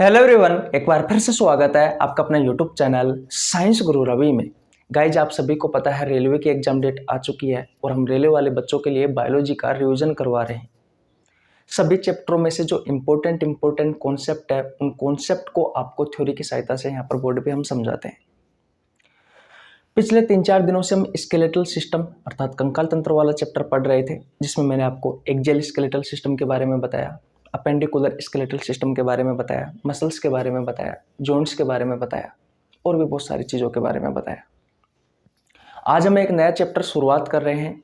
Hello everyone, एक बार फिर से स्वागत है आपका अपना यूट्यूब चैनल साइंस गुरु रवि में। गाइज, आप सभी को पता है रेलवे की एग्जाम डेट आ चुकी है और हम रेलवे वाले बच्चों के लिए बायोलॉजी का रिवीजन करवा रहे हैं। सभी चैप्टरों में से जो इम्पोर्टेंट कॉन्सेप्ट है, उन कॉन्सेप्ट को आपको थ्योरी की सहायता से यहाँ पर बोर्ड पे हम समझाते हैं। पिछले 3-4 दिनों से हम स्केलेटल सिस्टम अर्थात कंकाल तंत्र वाला चैप्टर पढ़ रहे थे, जिसमें मैंने आपको एक्सियल स्केलेटल सिस्टम के बारे में बताया, अपेंडिकुलर स्केलेटल सिस्टम के बारे में बताया, मसल्स के बारे में बताया, जॉइंट्स के बारे में बताया और भी बहुत सारी चीज़ों के बारे में बताया। आज हम एक नया चैप्टर शुरुआत कर रहे हैं।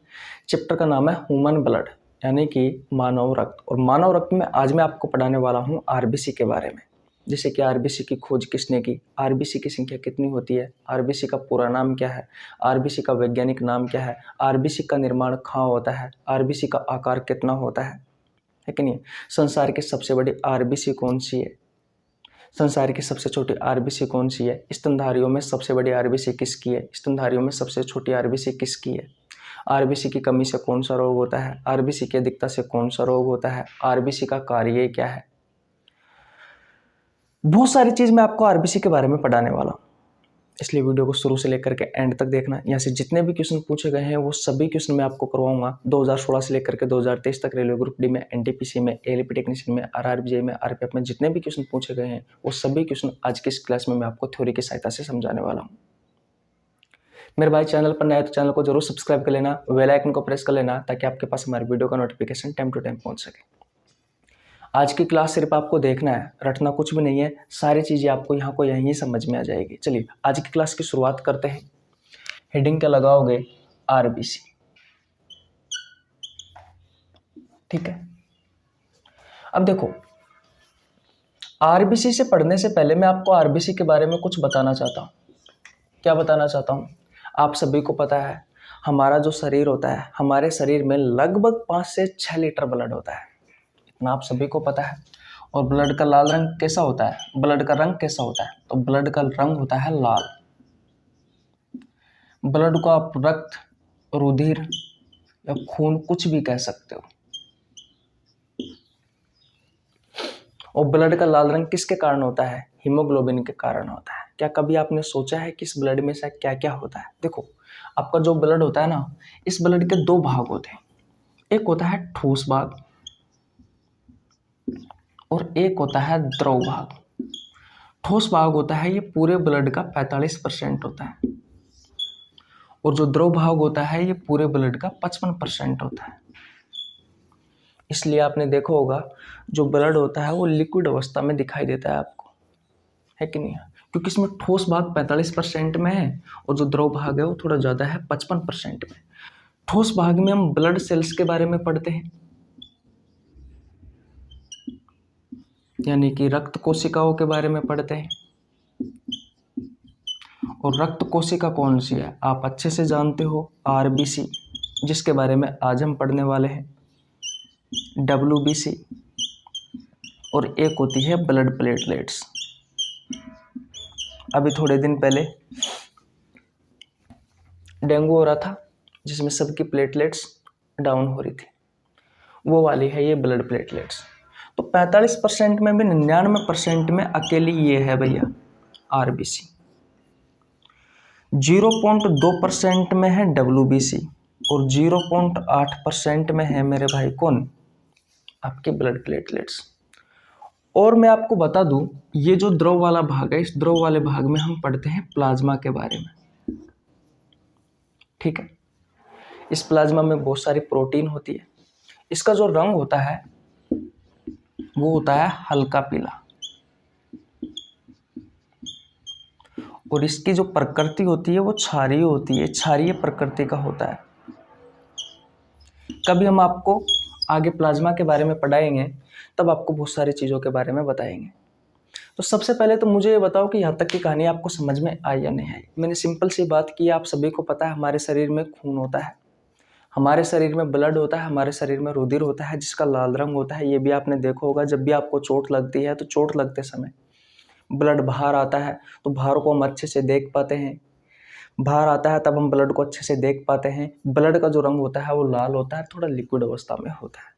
चैप्टर का नाम है ह्यूमन ब्लड, यानी कि मानव रक्त। और मानव रक्त में आज मैं आपको पढ़ाने वाला हूँ आरबीसी के बारे में। जैसे कि आरबीसी की खोज किसने की, आरबीसी की संख्या कितनी होती है, आरबीसी का पूरा नाम क्या है, आरबीसी का वैज्ञानिक नाम क्या है, आरबीसी का निर्माण कहाँ होता है, आरबीसी का आकार कितना होता है कि नहीं। संसार की सबसे बड़ी आरबीसी कौन सी है, संसार की सबसे छोटी आरबीसी कौन सी है, स्तनधारियों में सबसे बड़ी आरबीसी किसकी है, स्तनधारियों में सबसे छोटी आरबीसी किसकी है, आरबीसी की कमी से कौन सा रोग होता है, आरबीसी की अधिकता से कौन सा रोग होता है, आरबीसी का कार्य क्या है। बहुत सारी चीज मैं आपको आरबीसी के बारे में पढ़ाने वाला हूँ, इसलिए वीडियो को शुरू से लेकर के एंड तक देखना। यहाँ से जितने भी क्वेश्चन पूछे गए हैं वो सभी क्वेश्चन मैं आपको करवाऊंगा 2016 से लेकर के 2023 तक। रेलवे ग्रुप डी में, एनटीपीसी में, एएलपी टेक्नीशियन में, आरआरबीजे में, आरपीएफ में जितने भी क्वेश्चन पूछे गए हैं वो सभी क्वेश्चन आज की इस क्लास में मैं आपको थ्योरी की सहायता से समझाने वाला हूँ। मेरे भाई चैनल पर नया है तो चैनल को जरूर सब्सक्राइब कर लेना, बेल आइकन को प्रेस कर लेना ताकि आपके पास हमारे वीडियो का नोटिफिकेशन टाइम टू टाइम पहुंच सके। आज की क्लास सिर्फ आपको देखना है, रटना कुछ भी नहीं है, सारी चीज़ें आपको यहाँ को यहीं समझ में आ जाएगी। चलिए आज की क्लास की शुरुआत करते हैं। हेडिंग क्या लगाओगे, आरबीसी। ठीक है, अब देखो आरबीसी से पढ़ने से पहले मैं आपको आरबीसी के बारे में कुछ बताना चाहता हूँ। क्या बताना चाहता हूँ, आप सभी को पता है हमारा जो शरीर होता है, हमारे शरीर में लगभग 5 से 6 लीटर ब्लड होता है, इतना आप सभी को पता है। और ब्लड का लाल रंग कैसा होता है, ब्लड का रंग कैसा होता है, तो ब्लड का रंग होता है लाल। ब्लड को आप रक्त, रुधिर या खून कुछ भी कह सकते हो। और ब्लड का लाल रंग किसके कारण होता है, हीमोग्लोबिन के कारण होता है। क्या कभी आपने सोचा है कि इस ब्लड में से क्या क्या होता है। देखो आपका जो ब्लड होता है ना, इस ब्लड के 2 भाग होते हैं, एक होता है ठोस भाग और एक होता है द्रव भाग। ठोस भाग होता है ये पूरे ब्लड का 45% होता है और जो द्रव भाग होता है ये पूरे ब्लड का 55% होता है। इसलिए आपने देखा होगा जो ब्लड होता है वो लिक्विड अवस्था में दिखाई देता है आपको, है कि नहीं, क्योंकि इसमें ठोस भाग 45% में है और जो द्रव भाग है वो थोड़ा ज़्यादा है 55% में। ठोस भाग में हम ब्लड सेल्स के बारे में पढ़ते हैं, यानी कि रक्त कोशिकाओं के बारे में पढ़ते हैं। और रक्त कोशिका कौन सी है आप अच्छे से जानते हो, आरबीसी, जिसके बारे में आज हम पढ़ने वाले हैं, डब्ल्यूबीसी, और एक होती है ब्लड प्लेटलेट्स। अभी थोड़े दिन पहले डेंगू हो रहा था जिसमें सबकी प्लेटलेट्स डाउन हो रही थी, वो वाली है ये ब्लड प्लेटलेट्स। तो 45% में भी 99% में अकेली ये है भैया आरबीसी। 0.2% में है डब्ल्यूबीसी और 0.8% में है मेरे भाई कौन, आपके ब्लड प्लेटलेट्स। और मैं आपको बता दूं ये जो द्रव वाला भाग है, इस द्रव वाले भाग में हम पढ़ते हैं प्लाज्मा के बारे में। ठीक है, इस प्लाज्मा में बहुत सारी प्रोटीन होती है। इसका जो रंग होता है वो होता है हल्का पीला और इसकी जो प्रकृति होती है वो क्षारीय होती है, क्षारीय प्रकृति का होता है। कभी हम आपको आगे प्लाज्मा के बारे में पढ़ाएंगे तब आपको बहुत सारी चीज़ों के बारे में बताएंगे। तो सबसे पहले तो मुझे ये बताओ कि यहाँ तक की कहानी आपको समझ में आई या नहीं आई। मैंने सिंपल सी बात की, आप सभी को पता है हमारे शरीर में खून होता है, हमारे शरीर में ब्लड होता है, हमारे शरीर में रुधिर होता है जिसका लाल रंग होता है। ये भी आपने देखा होगा, जब भी आपको चोट लगती है तो चोट लगते समय ब्लड बाहर आता है तो बाहर को हम अच्छे से देख पाते हैं, बाहर आता है तब हम ब्लड को अच्छे से देख पाते हैं। ब्लड का जो रंग होता है वो लाल होता है, थोड़ा लिक्विड अवस्था में होता है।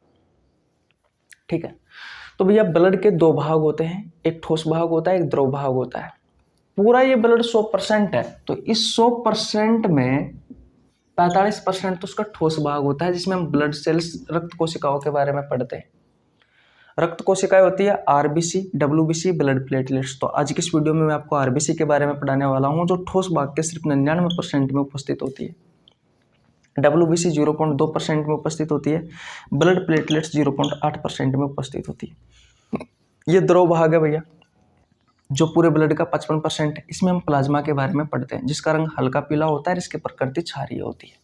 ठीक है, तो भैया ब्लड के दो भाग होते हैं, एक ठोस भाग होता है, एक द्रव भाग होता है। पूरा ये ब्लड 100% है, तो इस 100% में 45% तो उसका ठोस भाग होता है, जिसमें हम ब्लड सेल्स रक्त कोशिकाओं के बारे में पढ़ते हैं। रक्त कोशिकाएं होती है आरबीसी, डब्ल्यूबीसी, ब्लड प्लेटलेट्स। तो आज की इस वीडियो में मैं आपको आरबीसी के बारे में पढ़ाने वाला हूं, जो ठोस भाग के सिर्फ 99% में उपस्थित होती है। डब्ल्यूबीसी 0.2% में उपस्थित होती है। ब्लड प्लेटलेट्स 0.8% में उपस्थित होती है। ये द्रव भाग है भैया, जो पूरे ब्लड का 55% है। इसमें हम प्लाज्मा के बारे में पढ़ते हैं, जिसका रंग हल्का पीला होता है, इसकी प्रकृति क्षारीय होती है।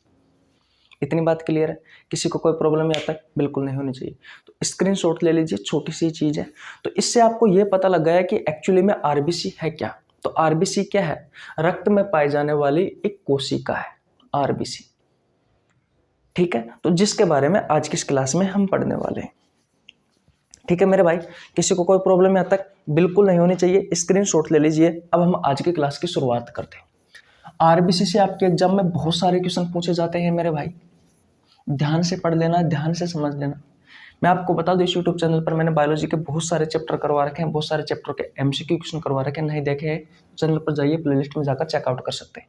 इतनी बात क्लियर है? किसी को कोई प्रॉब्लम यहाँ तक बिल्कुल नहीं होनी चाहिए। तो स्क्रीनशॉट ले लीजिए, छोटी सी चीज है। तो इससे आपको ये पता लग गया कि एक्चुअली में आरबीसी है क्या। तो आरबीसी क्या है? रक्त में पाई जाने वाली एक कोशिका है आरबीसी। ठीक है, तो जिसके बारे में आज की इस क्लास में हम पढ़ने वाले हैं। ठीक है मेरे भाई, किसी को कोई प्रॉब्लम यहाँ तक बिल्कुल नहीं होनी चाहिए। स्क्रीनशॉट ले लीजिए। अब हम आज की क्लास की शुरुआत करते हैं। आरबीसी से आपके एग्जाम में बहुत सारे क्वेश्चन पूछे जाते हैं मेरे भाई, ध्यान से पढ़ लेना, ध्यान से समझ लेना। मैं आपको बता दूं, इस यूट्यूब चैनल पर मैंने बायोलॉजी के बहुत सारे चैप्टर करवा रखे हैं, बहुत सारे चैप्टर के एमसीक्यू क्वेश्चन करवा रखे हैं। नहीं देखे हैं चैनल पर जाइए, प्लेलिस्ट में जाकर चेकआउट कर सकते हैं।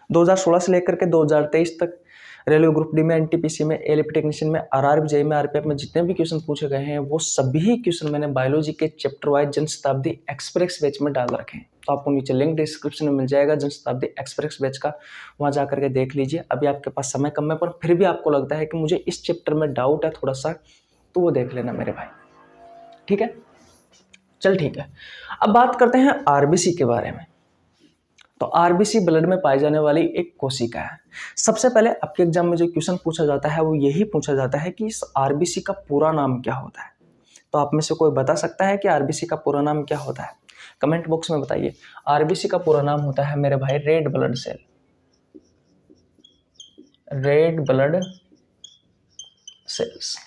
2016 से लेकर के 2023 तक रेलवे ग्रुप डी में, एनटीपीसी में, एलपी टेक्नीशियन में, आरआरबी जेईई में, आरपीएफ में जितने भी क्वेश्चन पूछे गए हैं, वो सभी क्वेश्चन मैंने बायोलॉजी के chapter wise Jan Shatabdi express batch में डाल रखे हैं। तो आपको नीचे लिंक डिस्क्रिप्शन में मिल जाएगा जन शताब्दी एक्सप्रेस बैच का, वहां जाकर के देख लीजिए। अभी आपके पास समय कम है, पर फिर भी आपको लगता है कि मुझे इस चैप्टर में डाउट है थोड़ा सा, तो वो देख लेना मेरे भाई। ठीक है, चल ठीक है। अब बात करते हैं आरबीसी के बारे में। तो आरबीसी ब्लड में पाई जाने वाली एक कोशिका है। सबसे पहले आपके एग्जाम में जो क्वेश्चन पूछा जाता है वो यही पूछा जाता है कि इस आरबीसी का पूरा नाम क्या होता है। तो आप में से कोई बता सकता है कि आरबीसी का पूरा नाम क्या होता है? कमेंट बॉक्स में बताइए। आरबीसी का पूरा नाम होता है मेरे भाई red blood cell. Red blood cells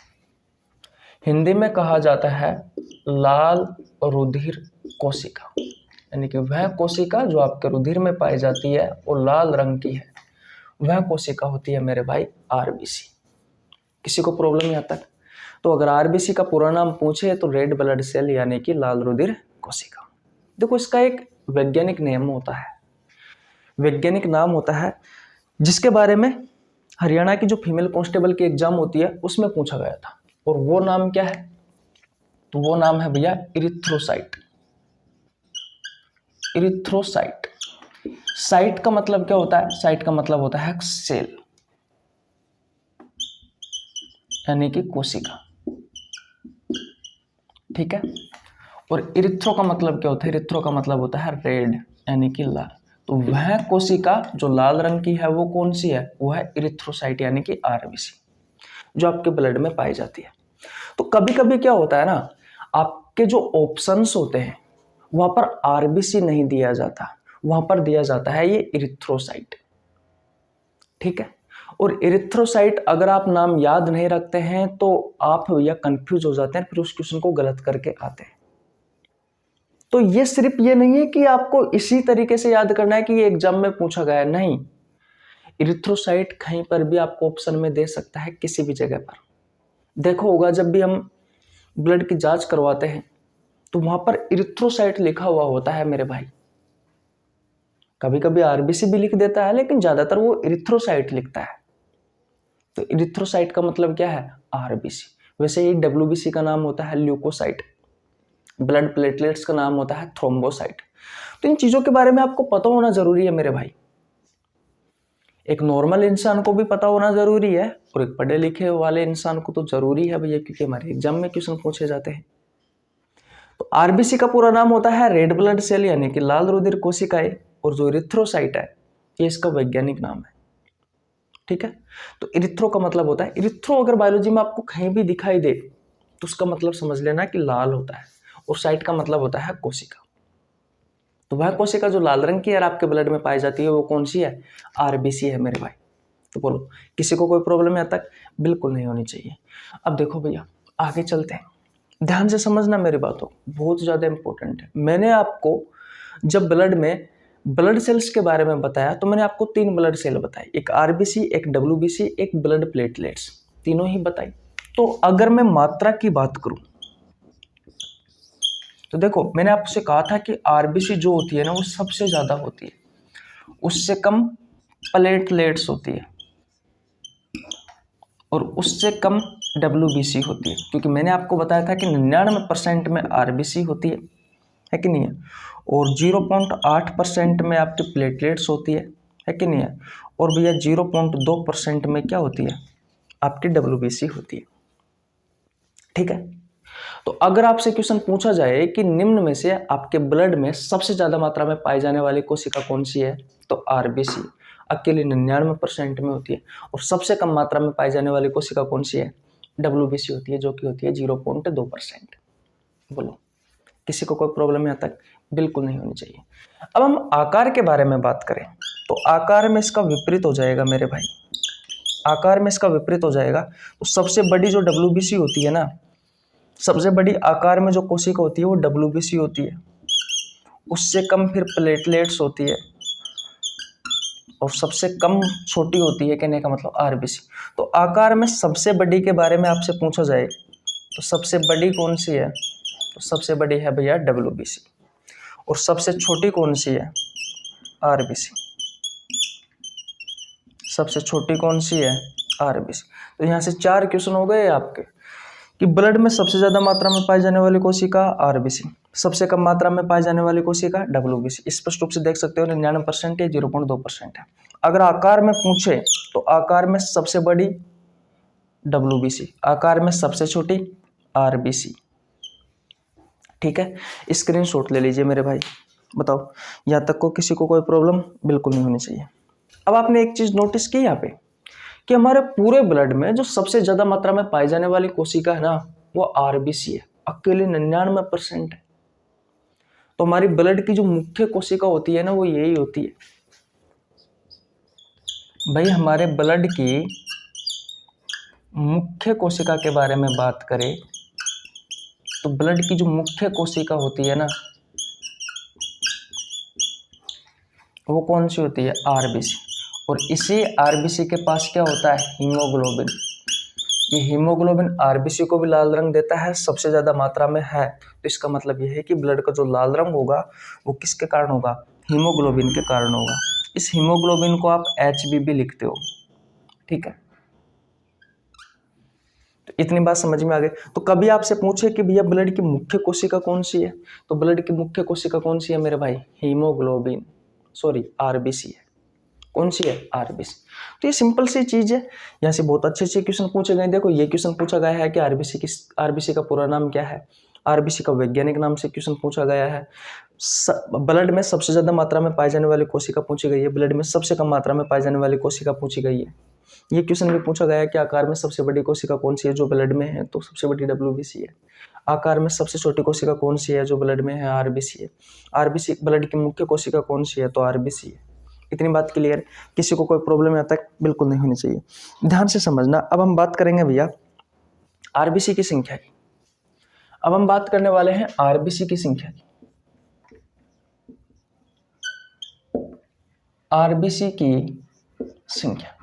Hindi में कहा जाता है लाल रुधिर कोशिका, यानी कि वह कोशिका जो आपके रुधिर में पाई जाती है वो लाल रंग की है, वह कोशिका होती है मेरे भाई आरबीसी। किसी को प्रॉब्लम यहाँ तक? तो अगर आरबीसी का पूरा नाम पूछे तो रेड ब्लड सेल यानी कि लाल रुधिर कोशिका। देखो, इसका एक वैज्ञानिक नेम होता है, वैज्ञानिक नाम होता है, जिसके बारे में हरियाणा की जो फीमेल कांस्टेबल की एग्जाम होती है उसमें पूछा गया था। और वो नाम क्या है? तो वो नाम है भैया इरिथ्रोसाइट। इरिथ्रोसाइट। साइट का मतलब क्या होता है? साइट का मतलब होता है सेल, यानी कि कोशिका। ठीक है, और इरिथ्रो का मतलब क्या होता है? इरिथ्रो का मतलब होता है रेड, यानी कि लाल। तो वह कोशिका जो लाल रंग की है वो कौन सी है? वो है इरिथ्रोसाइट, यानी कि आरबीसी, जो आपके ब्लड में पाई जाती है। तो कभी कभी क्या होता है ना, आपके जो ऑप्शंस होते हैं वहां पर आरबीसी नहीं दिया जाता, वहां पर दिया जाता है ये इरिथ्रोसाइट। ठीक है, और इरिथ्रोसाइट अगर आप नाम याद नहीं रखते हैं तो आप या कंफ्यूज हो जाते हैं, फिर उस क्वेश्चन को गलत करके आते हैं। तो ये सिर्फ ये नहीं है कि आपको इसी तरीके से याद करना है कि ये एग्जाम में पूछा गया है, नहीं। इरिथ्रोसाइट कहीं पर भी आपको ऑप्शन में दे सकता है, किसी भी जगह पर। देखो होगा, जब भी हम ब्लड की जांच करवाते हैं तो वहां पर इरिथ्रोसाइट लिखा हुआ होता है मेरे भाई। कभी कभी आरबीसी भी लिख देता है, लेकिन ज्यादातर वो इरिथ्रोसाइट लिखता है। तो इरिथ्रोसाइट का मतलब क्या है? आरबीसी। वैसे ही डब्ल्यूबीसी का नाम होता है ल्यूकोसाइट, ब्लड प्लेटलेट्स का नाम होता है थ्रोम्बोसाइट। तो इन चीजों के बारे में आपको पता होना जरूरी है मेरे भाई। एक नॉर्मल इंसान को भी पता होना जरूरी है, और एक पढ़े लिखे वाले इंसान को तो जरूरी है भैया, क्योंकि हमारे एग्जाम में क्वेश्चन पूछे जाते हैं। तो आरबीसी का पूरा नाम होता है रेड ब्लड सेल, यानी कि लाल रुधिर कोशिकाएं, और जो इरिथ्रोसाइट है ये इसका वैज्ञानिक नाम है। ठीक है, तो इरिथ्रो का मतलब होता है, इरिथ्रो अगर बायोलॉजी में आपको कहीं भी दिखाई दे तो उसका मतलब समझ लेना कि लाल होता है, और साइट का मतलब होता है कोशिका। तो वह कोशिका जो लाल रंग की है आपके ब्लड में पाई जाती है वो कौन सी है? आरबीसी है मेरे भाई। तो बोलो, किसी को कोई प्रॉब्लम यहाँ तक बिल्कुल नहीं होनी चाहिए। अब देखो भैया, आगे चलते हैं, ध्यान से समझना मेरी बातों, बहुत ज्यादा इंपॉर्टेंट है। मैंने आपको जब ब्लड में ब्लड सेल्स के बारे में बताया तो मैंने आपको 3 ब्लड सेल बताई, एक आरबीसी, एक डब्ल्यूबीसी, एक ब्लड प्लेटलेट्स, तीनों ही बताई। तो अगर मैं मात्रा की बात करूं तो देखो मैंने आपसे कहा था कि आरबीसी जो होती है ना वो सबसे ज़्यादा होती है, उससे कम प्लेटलेट्स होती है और उससे कम डब्ल्यूबीसी होती है, क्योंकि मैंने आपको बताया था कि 99% में आरबीसी होती है कि नहीं है, और 0.8% में आपकी प्लेटलेट्स होती है कि नहीं है, और भैया 0.2% में क्या होती है, आपकी डब्ल्यूबीसी होती है। ठीक है, तो अगर आपसे क्वेश्चन पूछा जाए कि निम्न में से आपके ब्लड में सबसे ज़्यादा मात्रा में पाई जाने वाली कोशिका कौन सी है, तो आरबीसी अकेले 99% में होती है, और सबसे कम मात्रा में पाई जाने वाली कोशिका कौन सी है, डब्ल्यूबीसी होती है, जो कि होती है 0.2%। बोलो किसी को कोई प्रॉब्लम यहाँ तक? बिल्कुल नहीं होनी चाहिए। अब हम आकार के बारे में बात करें तो आकार में इसका विपरीत हो जाएगा मेरे भाई, आकार में इसका विपरीत हो जाएगा। तो सबसे बड़ी जो डब्ल्यूबीसी होती है ना, सबसे बड़ी आकार में जो कोशिका होती है वो डब्ल्यूबीसी होती है, उससे कम फिर प्लेटलेट्स होती है, और सबसे कम छोटी होती है, कहने का मतलब आरबीसी। तो आकार में सबसे बड़ी के बारे में आपसे पूछा जाए तो सबसे बड़ी कौन सी है, तो सबसे बड़ी है भैया डब्ल्यूबीसी, और सबसे छोटी कौन सी है, आरबीसी। सबसे छोटी कौन सी है, आरबीसी। तो यहाँ से 4 क्वेश्चन हो गए आपके कि ब्लड में सबसे ज़्यादा मात्रा में पाई जाने वाली कोशिका आरबीसी, सबसे कम मात्रा में पाई जाने वाली कोशिका डब्ल्यूबीसी। स्पष्ट रूप से देख सकते हो 99% है, 0.2% है। अगर आकार में पूछे तो आकार में सबसे बड़ी डब्ल्यूबीसी, आकार में सबसे छोटी आरबीसी। ठीक है, स्क्रीनशॉट ले लीजिए मेरे भाई। बताओ यहाँ तक को किसी को कोई प्रॉब्लम बिल्कुल नहीं होनी चाहिए। अब आपने एक चीज नोटिस की यहाँ पे कि हमारे पूरे ब्लड में जो सबसे ज्यादा मात्रा में पाई जाने वाली कोशिका है ना वो आरबीसी है, अकेले 99% है। तो हमारी ब्लड की जो मुख्य कोशिका होती है ना वो यही होती है भाई। हमारे ब्लड की मुख्य कोशिका के बारे में बात करें तो ब्लड की जो मुख्य कोशिका होती है ना वो कौन सी होती है, आरबीसी। और इसी आरबीसी के पास क्या होता है, हीमोग्लोबिन। ये हीमोग्लोबिन आरबीसी को भी लाल रंग देता है, सबसे ज्यादा मात्रा में है। तो इसका मतलब यह है कि ब्लड का जो लाल रंग होगा वो किसके कारण होगा, हीमोग्लोबिन के कारण होगा। इस हीमोग्लोबिन को आप HB भी लिखते हो। ठीक है, तो इतनी बात समझ में आ गई। तो कभी आपसे पूछे कि भैया ब्लड की मुख्य कोशिका कौन सी है, तो ब्लड की मुख्य कोशिका कौन सी है मेरे भाई, हीमोग्लोबिन, सॉरी आरबीसी है। कौन सी है, आरबीसी। तो ये सिंपल सी चीज है। यहाँ से बहुत अच्छे अच्छे क्वेश्चन पूछे गए। देखो ये क्वेश्चन पूछा गया है कि आरबीसी का पूरा नाम क्या है, आरबीसी का वैज्ञानिक नाम से क्वेश्चन पूछा गया है। ब्लड में सबसे ज्यादा मात्रा में पाई जाने वाली कोशिका पूछी गई है, ब्लड में सबसे कम मात्रा में पाई जाने वाली कोशिका पूछी गई है। ये क्वेश्चन भी पूछा गया है कि आकार में सबसे बड़ी कोशिका कौन सी है जो ब्लड में है, तो सबसे बड़ी डब्ल्यूबीसी है। आकार में सबसे छोटी कोशिका कौन सी है जो ब्लड में है, आरबीसी है। आरबीसी ब्लड की मुख्य कोशिका कौन सी है, तो आरबीसी है। इतनी बात क्लियर, किसी को कोई प्रॉब्लम यहाँ तक बिल्कुल नहीं होनी चाहिए। ध्यान से समझना। अब हम बात करेंगे भैया आरबीसी की संख्या की। अब हम बात करने वाले हैं आरबीसी की संख्या की। आरबीसी की संख्या,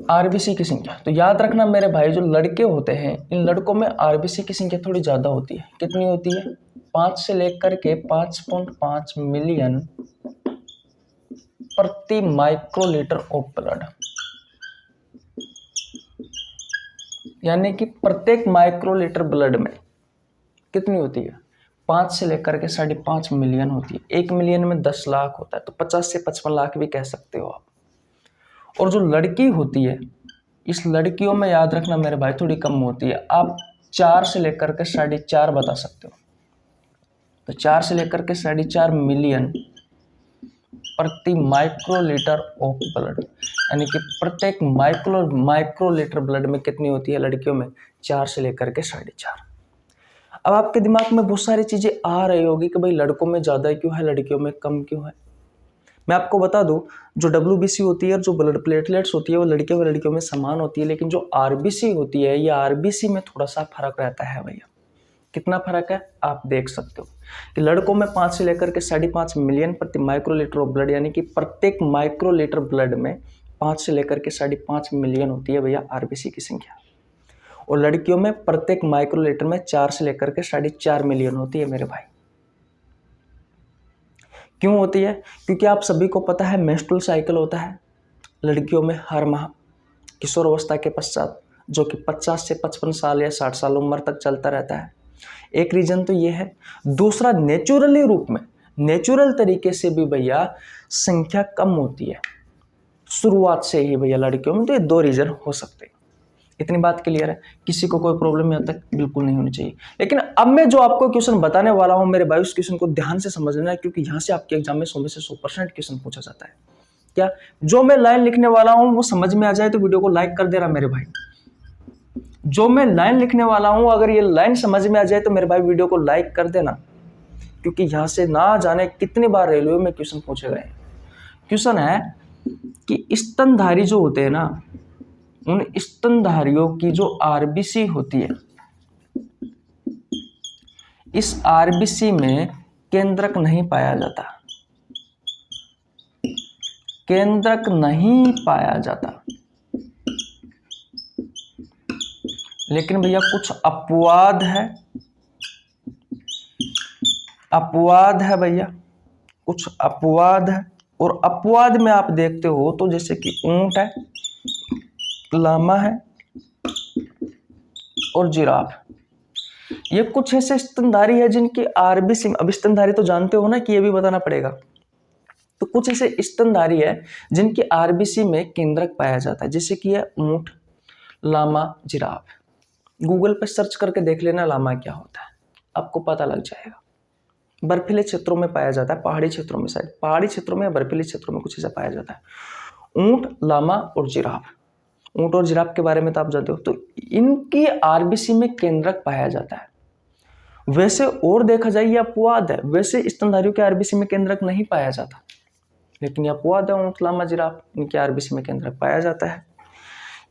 आरबीसी की संख्या। तो याद रखना मेरे भाई, जो लड़के होते हैं इन लड़कों में आरबीसी की संख्या थोड़ी ज्यादा होती है। कितनी होती है, 5 से लेकर के 5.5 मिलियन प्रति माइक्रोलीटर ऑफ ब्लड, यानी कि प्रत्येक माइक्रोलीटर ब्लड में कितनी होती है, 5 से लेकर के 5.5 मिलियन होती है। 1 मिलियन में 10 लाख होता है, तो 50 से 55 लाख भी कह सकते हो आप। और जो लड़की होती है, इस लड़कियों में याद रखना मेरे भाई थोड़ी कम होती है। आप 4 से लेकर के 4.5 बता सकते हो। तो 4 से लेकर के 4.5 मिलियन प्रति माइक्रोलीटर ऑफ ब्लड, यानी कि प्रत्येक माइक्रोलीटर ब्लड में कितनी होती है लड़कियों में, 4 से लेकर के 4.5। अब आपके दिमाग में बहुत सारी चीजें आ रही होगी कि भाई लड़कों में ज्यादा क्यों है, लड़कियों में कम क्यों है। मैं आपको बता दूं, जो डब्ल्यूबीसी होती है और जो ब्लड प्लेटलेट्स होती है वो लड़कियों व लड़कियों में समान होती है, लेकिन जो आरबीसी होती है ये आरबीसी में थोड़ा सा फर्क रहता है भैया। कितना फर्क है आप देख सकते हो कि लड़कों में 5 से लेकर के 5.5 मिलियन प्रति माइक्रोलीटर ऑफ ब्लड, यानी कि प्रत्येक माइक्रोलीटर ब्लड में 5 से लेकर के 5.5 मिलियन होती है भैया आरबीसी की संख्या। और लड़कियों में प्रत्येक माइक्रोलीटर में 4 से लेकर के 4.5 मिलियन होती है मेरे भाई। क्यों होती है? क्योंकि आप सभी को पता है मेंस्ट्रुअल साइकिल होता है लड़कियों में हर माह किशोरावस्था के पश्चात, जो कि 50 से 55 साल या 60 साल उम्र तक चलता रहता है। एक रीजन तो ये है। दूसरा, नेचुरली रूप में, नेचुरल तरीके से भी भैया संख्या कम होती है शुरुआत से ही भैया लड़कियों में। तो ये 2 रीजन हो सकते हैं। इतनी बात क्लियर है? किसी को कोई प्रॉब्लम यहाँ तक बिल्कुल नहीं होनी चाहिए। लेकिन अब मैं जो आपको क्वेश्चन बताने वाला हूं मेरे भाई, उस क्वेश्चन को ध्यान से समझना है, क्योंकि यहाँ से आपके एग्जाम में 100 में से 100% क्वेश्चन पूछा जाता है। क्या जो मैं लाइन लिखने वाला हूं वो समझ में आ जाए तो वीडियो को लाइक कर दे रहा मेरे भाई। जो मैं लाइन लिखने वाला हूं अगर ये लाइन समझ में आ जाए तो मेरे भाई वीडियो को लाइक कर देना, क्योंकि यहां से ना जाने कितनी बार रेलवे में क्वेश्चन पूछे गए। क्वेश्चन है कि स्तनधारी जो होते हैं ना, उन स्तनधारियों की जो आरबीसी होती है, इस आरबीसी में केंद्रक नहीं पाया जाता, केंद्रक नहीं पाया जाता। लेकिन भैया कुछ अपवाद है, अपवाद है भैया, कुछ अपवाद है। और अपवाद में आप देखते हो तो जैसे कि ऊंट है, लामा है और जिराफ, ये कुछ ऐसे स्तनधारी है जिनकी आरबीसी, अब स्तनधारी तो जानते हो ना कि ये भी बताना पड़ेगा। तो कुछ ऐसे स्तनधारी है जिनकी आरबीसी में केंद्रक पाया जाता है, जैसे कि है ऊंट, लामा, जिराफ। गूगल पर सर्च करके देख लेना लामा क्या होता है, आपको पता लग जाएगा। बर्फीले क्षेत्रों में पाया जाता है, पहाड़ी क्षेत्रों में, शायद पहाड़ी क्षेत्रों में या बर्फीले क्षेत्रों में कुछ ऐसा पाया जाता है। ऊंट, लामा और जिराफ, ऊंट और जिराफ के बारे में तो आप जानते हो। तो इनकी आरबीसी में केंद्रक पाया जाता है। वैसे और देखा जाए ये अपवाद है, वैसे स्तनधारियों के आरबीसी में केंद्रक नहीं पाया जाता, लेकिन ये अपवाद है। ऊंट, लामा, जिराफ, इनके आरबीसी में केंद्रक पाया जाता है।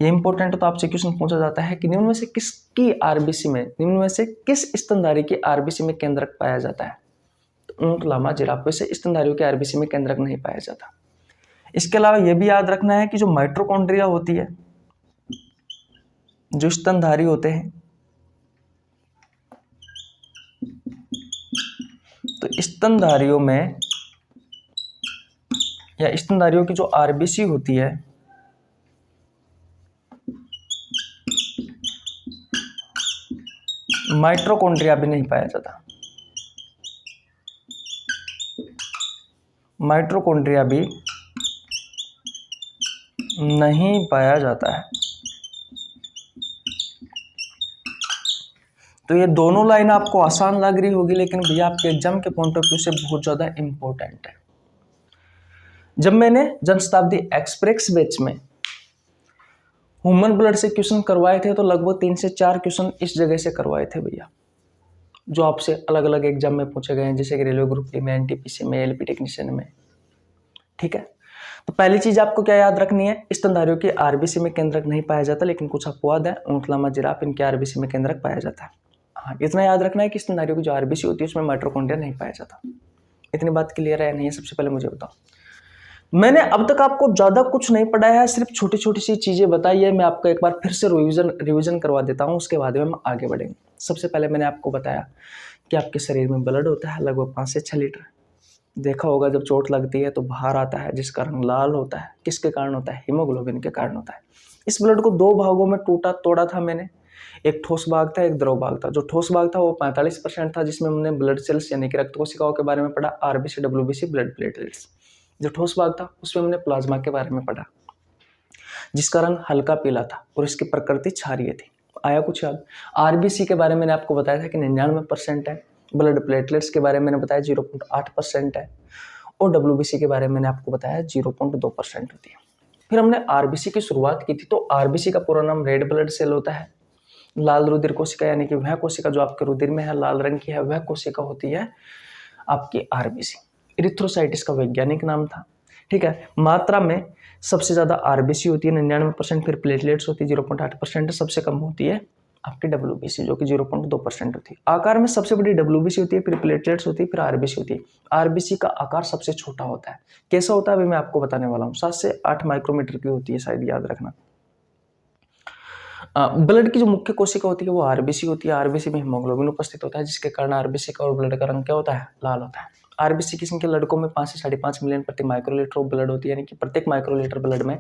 ये इंपॉर्टेंट है, तो आपसे क्वेश्चन पूछा जाता है कि निम्न में से किसकी आरबीसी में, निम्न में से किस स्तनधारी की आरबीसी में केंद्रक पाया जाता है? तो ऊंट, लामा, जिराफ, वैसे स्तनधारियों के आरबीसी में केंद्रक नहीं पाया जाता। इसके अलावा यह भी याद रखना है कि जो माइटोकॉन्ड्रिया होती है, जो स्तनधारी होते हैं, तो स्तनधारियों में या स्तनधारियों की जो आरबीसी होती है, माइटोकॉन्ड्रिया भी नहीं पाया जाता, माइटोकॉन्ड्रिया भी नहीं पाया जाता है। तो ये दोनों लाइन आपको आसान लग रही होगी, लेकिन भैया आपके एग्जाम के पॉइंट ऑफ व्यू से बहुत ज्यादा इंपॉर्टेंट है। जब मैंने जनशताब्दी एक्सप्रेस बैच में ह्यूमन ब्लड से क्वेश्चन करवाए थे तो लगभग 3 से 4 क्वेश्चन इस जगह से करवाए थे भैया, जो आपसे अलग अलग एग्जाम में पूछे गए हैं, जैसे कि रेलवे ग्रुप डी में, एनटीपीसी में, एलपी टेक्नीशियन में। ठीक है, तो पहली चीज आपको क्या याद रखनी है, स्तनधारियों के आरबीसी में केंद्रक नहीं पाया जाता, लेकिन कुछ अपवाद है। ऊंट, लामा, जिराफ, इनके आरबीसी में केंद्रक पाया जाता है। हाँ, इतना याद रखना है कि स्तनधारियों की जो आरबीसी होती है उसमें माइटोकॉन्ड्रिया नहीं पाया जाता। इतनी बात क्लियर है नहीं है? सबसे पहले मुझे बताओ, मैंने अब तक आपको ज्यादा कुछ नहीं पढ़ाया है, सिर्फ छोटी छोटी सी चीजें बताई है। मैं आपको एक बार फिर से रिवीजन करवा देता हूँ, उसके बाद में हम आगे बढ़ेंगे। सबसे पहले मैंने आपको बताया कि आपके शरीर में ब्लड होता है लगभग 5 से 6 लीटर। देखा होगा जब चोट लगती है तो बाहर आता है, जिसका रंग लाल होता है। किसके कारण होता है? हीमोग्लोबिन के कारण होता है। इस ब्लड को 2 भागों में तोड़ा था मैंने, एक ठोस भाग था, एक द्रव भाग था। जो ठोस भाग था वो 45% था, जिसमें हमने ब्लड सेल्स यानी कि रक्त कोशिकाओं के बारे में पढ़ा, आरबीसी, डब्ल्यूबीसी, ब्लड प्लेटलेट्स। जो ठोस भाग था उसमें हमने प्लाज्मा के बारे में पढ़ा, जिसका रंग हल्का पीला था और इसकी प्रकृति क्षारीय थी। आया कुछ याद? आरबीसी के बारे में मैंने आपको बताया था कि 99% है, ब्लड प्लेटलेट्स के बारे में मैंने बताया 0.8% है, और डब्ल्यूबीसी के बारे में मैंने आपको बताया 0.2% होती है। फिर हमने आरबीसी की शुरुआत की थी, तो आरबीसी का पूरा नाम रेड ब्लड सेल होता है। लाल रुधिर कोशिका यानी कि वह कोशिका जो आपके रुधिर में है, लाल रंग की है, वह कोशिका होती है आपकी आरबीसी। इरिथ्रोसाइटिस का वैज्ञानिक नाम था। ठीक है, मात्रा में सबसे ज्यादा आरबीसी होती है 99%, फिर प्लेटलेट्स होती है 0.8%, सबसे कम होती है आपकी डब्ल्यूबीसी जो कि 0.2% होती है। आकार में सबसे बड़ी डब्ल्यूबीसी होती है, फिर प्लेटलेट्स होती है, फिर आरबीसी होती है। आरबीसी का आकार सबसे छोटा होता है। कैसा होता है अभी मैं आपको बताने वाला हूँ। 7 से 8 माइक्रोमीटर की होती है, शायद याद रखना। ब्लड की जो मुख्य कोशिका होती है वो आरबीसी होती है। आरबीसी में हीमोग्लोबिन उपस्थित होता है, जिसके कारण आरबीसी का और ब्लड का रंग क्या होता है? लाल होता है। आरबीसी किस्म के लड़कों में 5 से 5.5 मिलियन प्रति माइक्रोलीटर ऑफ ब्लड होती है, यानी कि प्रत्येक माइक्रोलीटर ब्लड में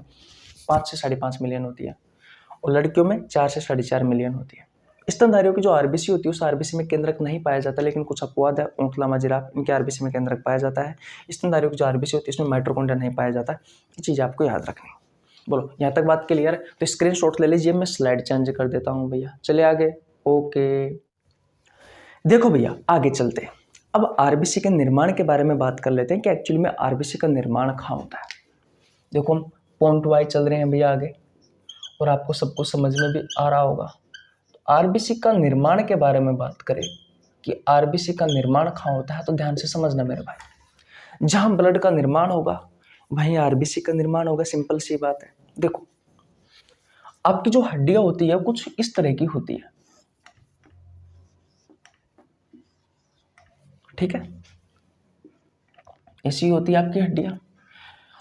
5 से 5.5 मिलियन होती है, और लड़कियों में 4 से 4.5 मिलियन होती है। स्तनधारियों की जो आरबीसी होती है उस आरबीसी में केंद्रक नहीं पाया जाता, लेकिन कुछ अपवाद है, ऊंट, लामा, जिराफ, इनके आरबीसी में केंद्रक पाया जाता है। स्तनधारियों की जो आरबीसी होती है इसमें माइटोकॉन्ड्रिया नहीं पाया जाता। ये चीज़ आपको याद रखनी है। बोलो, यहाँ तक बात क्लियर है? तो स्क्रीनशॉट ले लीजिए, मैं स्लाइड चेंज कर देता हूँ भैया। चलिए आगे। ओके, देखो भैया आगे चलते हैं। अब आरबीसी के निर्माण के बारे में बात कर लेते हैं कि एक्चुअली में आरबीसी का निर्माण कहाँ होता है। देखो हम पॉइंट वाइज चल रहे हैं भैया आगे, और आपको सब कुछ समझ में भी आ रहा होगा। आरबीसी का निर्माण के बारे में बात करें कि आरबीसी का निर्माण कहाँ होता है, तो ध्यान से समझना मेरे भाई। जहां ब्लड का निर्माण होगा वहीं आरबीसी का निर्माण होगा। सिंपल सी बात है। देखो, आपकी जो हड्डियां होती है कुछ इस तरह की होती है, ठीक है? ऐसी होती है आपकी हड्डियां।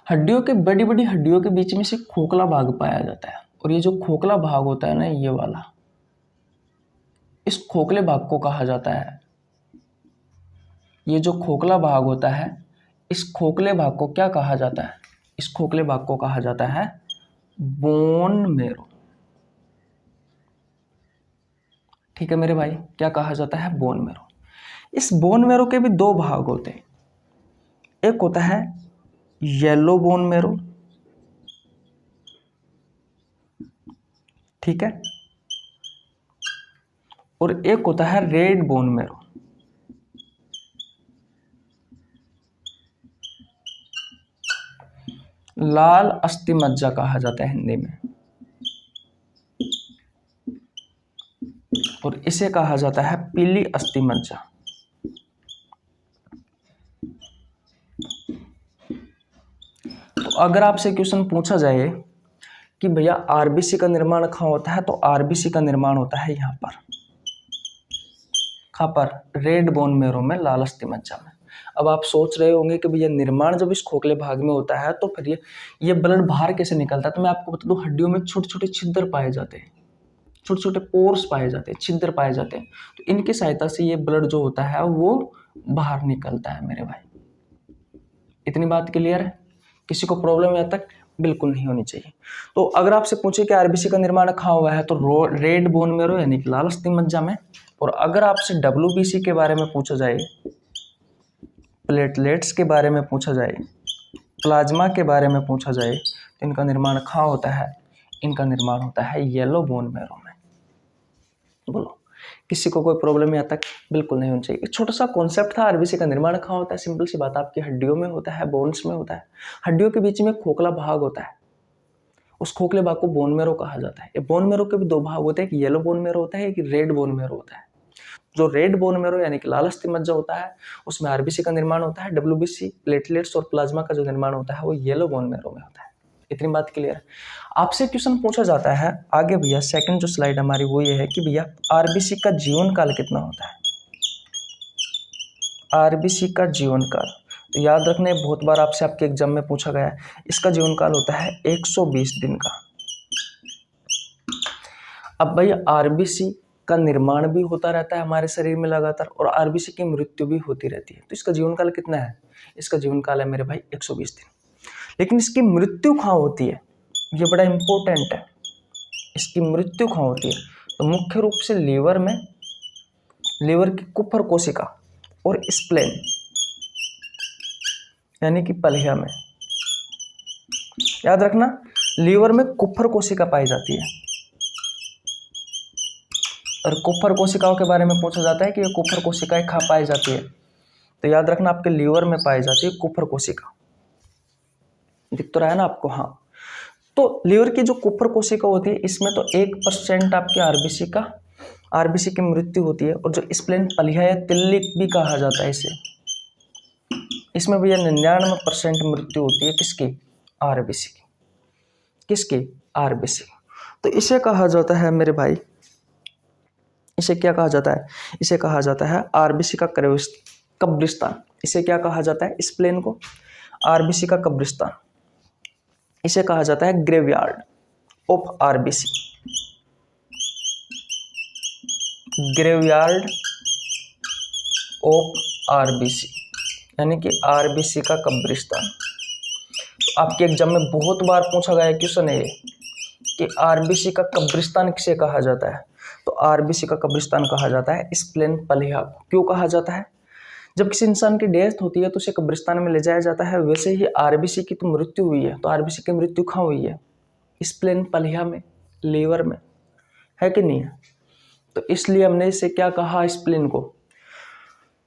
हड्डियों के बड़ी बड़ी हड्डियों के बीच में से खोखला भाग पाया जाता है, और ये जो खोखला भाग होता है ना, ये वाला, इस खोखले भाग को कहा जाता है, ये जो खोखला भाग होता है, इस खोखले भाग को क्या कहा जाता है? इस खोखले भाग को कहा जाता है बोन मेरो। ठीक है मेरे भाई, क्या कहा जाता है? Bone marrow. इस बोन मेरो के भी दो भाग होते हैं। एक होता है येलो बोन मेरो, ठीक है, और एक होता है रेड बोन मेरो। लाल अस्थि मज्जा कहा जाता है हिंदी में, और इसे कहा जाता है पीली अस्थि मज्जा। तो अगर आपसे क्वेश्चन पूछा जाए कि भैया आरबीसी का निर्माण कहाँ होता है, तो आरबीसी का निर्माण होता है यहाँ पर। कहाँ पर? रेड बोन मेरो में, लाल अस्थि मज्जा में। अब आप सोच रहे होंगे कि भैया निर्माण जब इस खोखले भाग में होता है तो फिर ये ब्लड बाहर कैसे निकलता है? तो मैं आपको बता दूं, हड्डियों में छोटे छोटे छिद्र पाए जाते हैं, छोटे छोटे पोर्स पाए जाते हैं, छिद्र पाए जाते हैं। तो इनकी सहायता से ये ब्लड जो होता है वो बाहर निकलता है मेरे भाई। इतनी बात क्लियर है? किसी को प्रॉब्लम यहाँ तक? बिल्कुल नहीं होनी चाहिए। तो अगर आपसे पूछे कि आरबीसी का निर्माण कहाँ हुआ है, तो रेड बोन मेरो यानी कि लाल अस्थि मज्जा में। और अगर आपसे डब्ल्यूबीसी के बारे में पूछा जाए, प्लेटलेट्स के बारे में पूछा जाए, प्लाज्मा के बारे में पूछा जाए, तो इनका निर्माण कहाँ होता है? इनका निर्माण होता है येलो बोन मेरो में। बोलो, किसी को कोई प्रॉब्लम यहाँ तक? बिल्कुल नहीं होनी चाहिए। एक छोटा सा कॉन्सेप्ट था, आरबीसी का निर्माण कहाँ होता है। सिंपल सी बात, आपकी हड्डियों में होता है, बोन्स में होता है। हड्डियों के बीच में खोखला भाग होता है, उस खोखले भाग को बोन मेरो कहा जाता है। ये बोन मेरो के भी दो भाग होते हैं, एक येलो बोन मेरो होता है, एक रेड बोन मेरो होता है। जो रेड बोन मेरो यानी कि लाल अस्थि मज्जा होता है, उसमें आरबीसी का निर्माण होता है। डब्ल्यूबीसी, प्लेटलेट्स और प्लाज्मा का जो निर्माण होता है वो येलो बोन मेरो में होता है। इतनी बात क्लियर है? आपसे क्वेश्चन पूछा जाता है आगे भैया, सेकंड जो स्लाइड हमारी वो ये है कि भैया आरबीसी का जीवन काल कितना होता है? आरबीसी का जीवन काल, तो याद रखना, बहुत बार आपसे आपके एग्जाम में पूछा गया है। इसका जीवन काल होता है 120 दिन का। अब भाई आरबीसी का निर्माण भी होता रहता है हमारे शरीर में लगातार, और आरबीसी की मृत्यु भी होती रहती है। तो इसका जीवन काल कितना है? इसका जीवन काल है मेरे भाई 120 दिन। लेकिन इसकी मृत्यु कहाँ होती है, ये बड़ा इंपॉर्टेंट है। इसकी मृत्यु कहाँ होती है? तो मुख्य रूप से लीवर में, लीवर की कुपर कोशिका और स्प्लेन यानी कि पलहिया में। याद रखना, लीवर में कुपर कोशिका पाई जाती है, और कुपर कोशिकाओं के बारे में पूछा जाता है कि ये कुपर कोशिकाएं कहाँ पाई जाती है, तो याद रखना आपके लीवर में पाई जाती है कुपर कोशिका। दिख तो रहा है ना आपको? हाँ। तो लीवर की जो कुपर कोशिका होती है इसमें तो 1% आपके आरबीसी की मृत्यु होती है, और जो स्प्लेन, पलिया या तिल्ली भी कहा जाता है इसे, इसमें भैया 99% मृत्यु होती है। किसकी? आरबीसी की। किसकी? आरबीसी। तो इसे कहा जाता है मेरे भाई, इसे क्या कहा जाता है? इसे कहा जाता है आरबीसी का कब्रिस्तान। इसे क्या कहा जाता है? स्प्लेन को आरबीसी का कब्रिस्तान। इसे कहा जाता है graveyard of RBC. Graveyard of RBC, यानी कि आरबीसी का कब्रिस्तान। तो आपके एग्जाम में बहुत बार पूछा गया क्वेश्चन है ये कि आरबीसी का कब्रिस्तान किसे कहा जाता है। तो आरबीसी का कब्रिस्तान कहा जाता है स्प्लेन पलिया को। क्यों कहा जाता है? जब किसी इंसान की डेथ होती है तो उसे कब्रिस्तान में ले जाया जाता है। वैसे ही आरबीसी की तो मृत्यु हुई है, तो आरबीसी की मृत्यु कहाँ हुई है? स्प्लेन पलिया में, लीवर में, है कि नहीं है? तो इसलिए हमने इसे क्या कहा, स्प्लेन को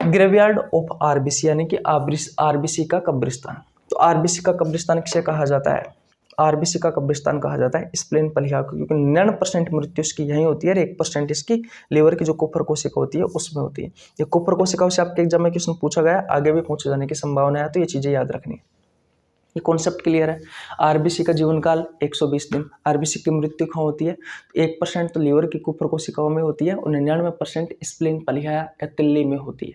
ग्रेवयार्ड ऑफ आरबीसी, यानी कि आरबीसी का कब्रिस्तान। तो आरबीसी का कब्रिस्तान किसे कहा जाता है? आरबीसी का कब्रिस्तान कहा जाता है स्प्लेन पलिया को, क्योंकि 99% मृत्यु इसकी यहीं होती है और 1% इसकी लीवर की जो कुपर कोशिका होती है उसमें होती है। ये कुपर कोशिका से आपके एग्जाम में क्वेश्चन पूछा गया, आगे भी पूछे जाने की संभावना है, तो ये चीजें याद रखनी है। ये कॉन्सेप्ट क्लियर है। आरबीसी का जीवन काल 120 दिन। आरबीसी की मृत्यु कहाँ होती है? 1% तो लीवर की कुपर कोशिकाओं में होती है और 99% स्प्लेन पलिया या तिल्ली में होती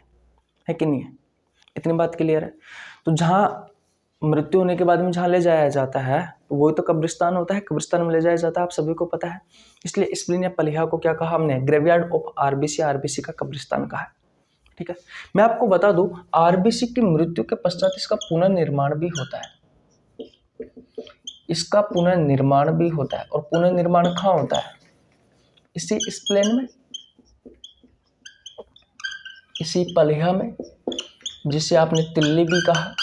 है कि नहीं है? इतनी बात क्लियर है। तो जहाँ मृत्यु होने के बाद में जहाँ ले जाया जाता है तो वही तो कब्रिस्तान होता है, कब्रिस्तान में ले जाया जाता है, आप सभी को पता है। इसलिए स्प्लीन या पलिया को क्या कहा हमने? ग्रेवयार्ड ऑफ आरबीसी, आरबीसी का कब्रिस्तान कहा है। ठीक है, मैं आपको बता दूं आरबीसी की मृत्यु के पश्चात इसका पुनर्निर्माण भी होता है। इसका पुनर्निर्माण भी होता है और पुनर्निर्माण कहाँ होता है? इसी स्प्लेन में, इसी पलिया में, जिसे आपने तिल्ली भी कहा।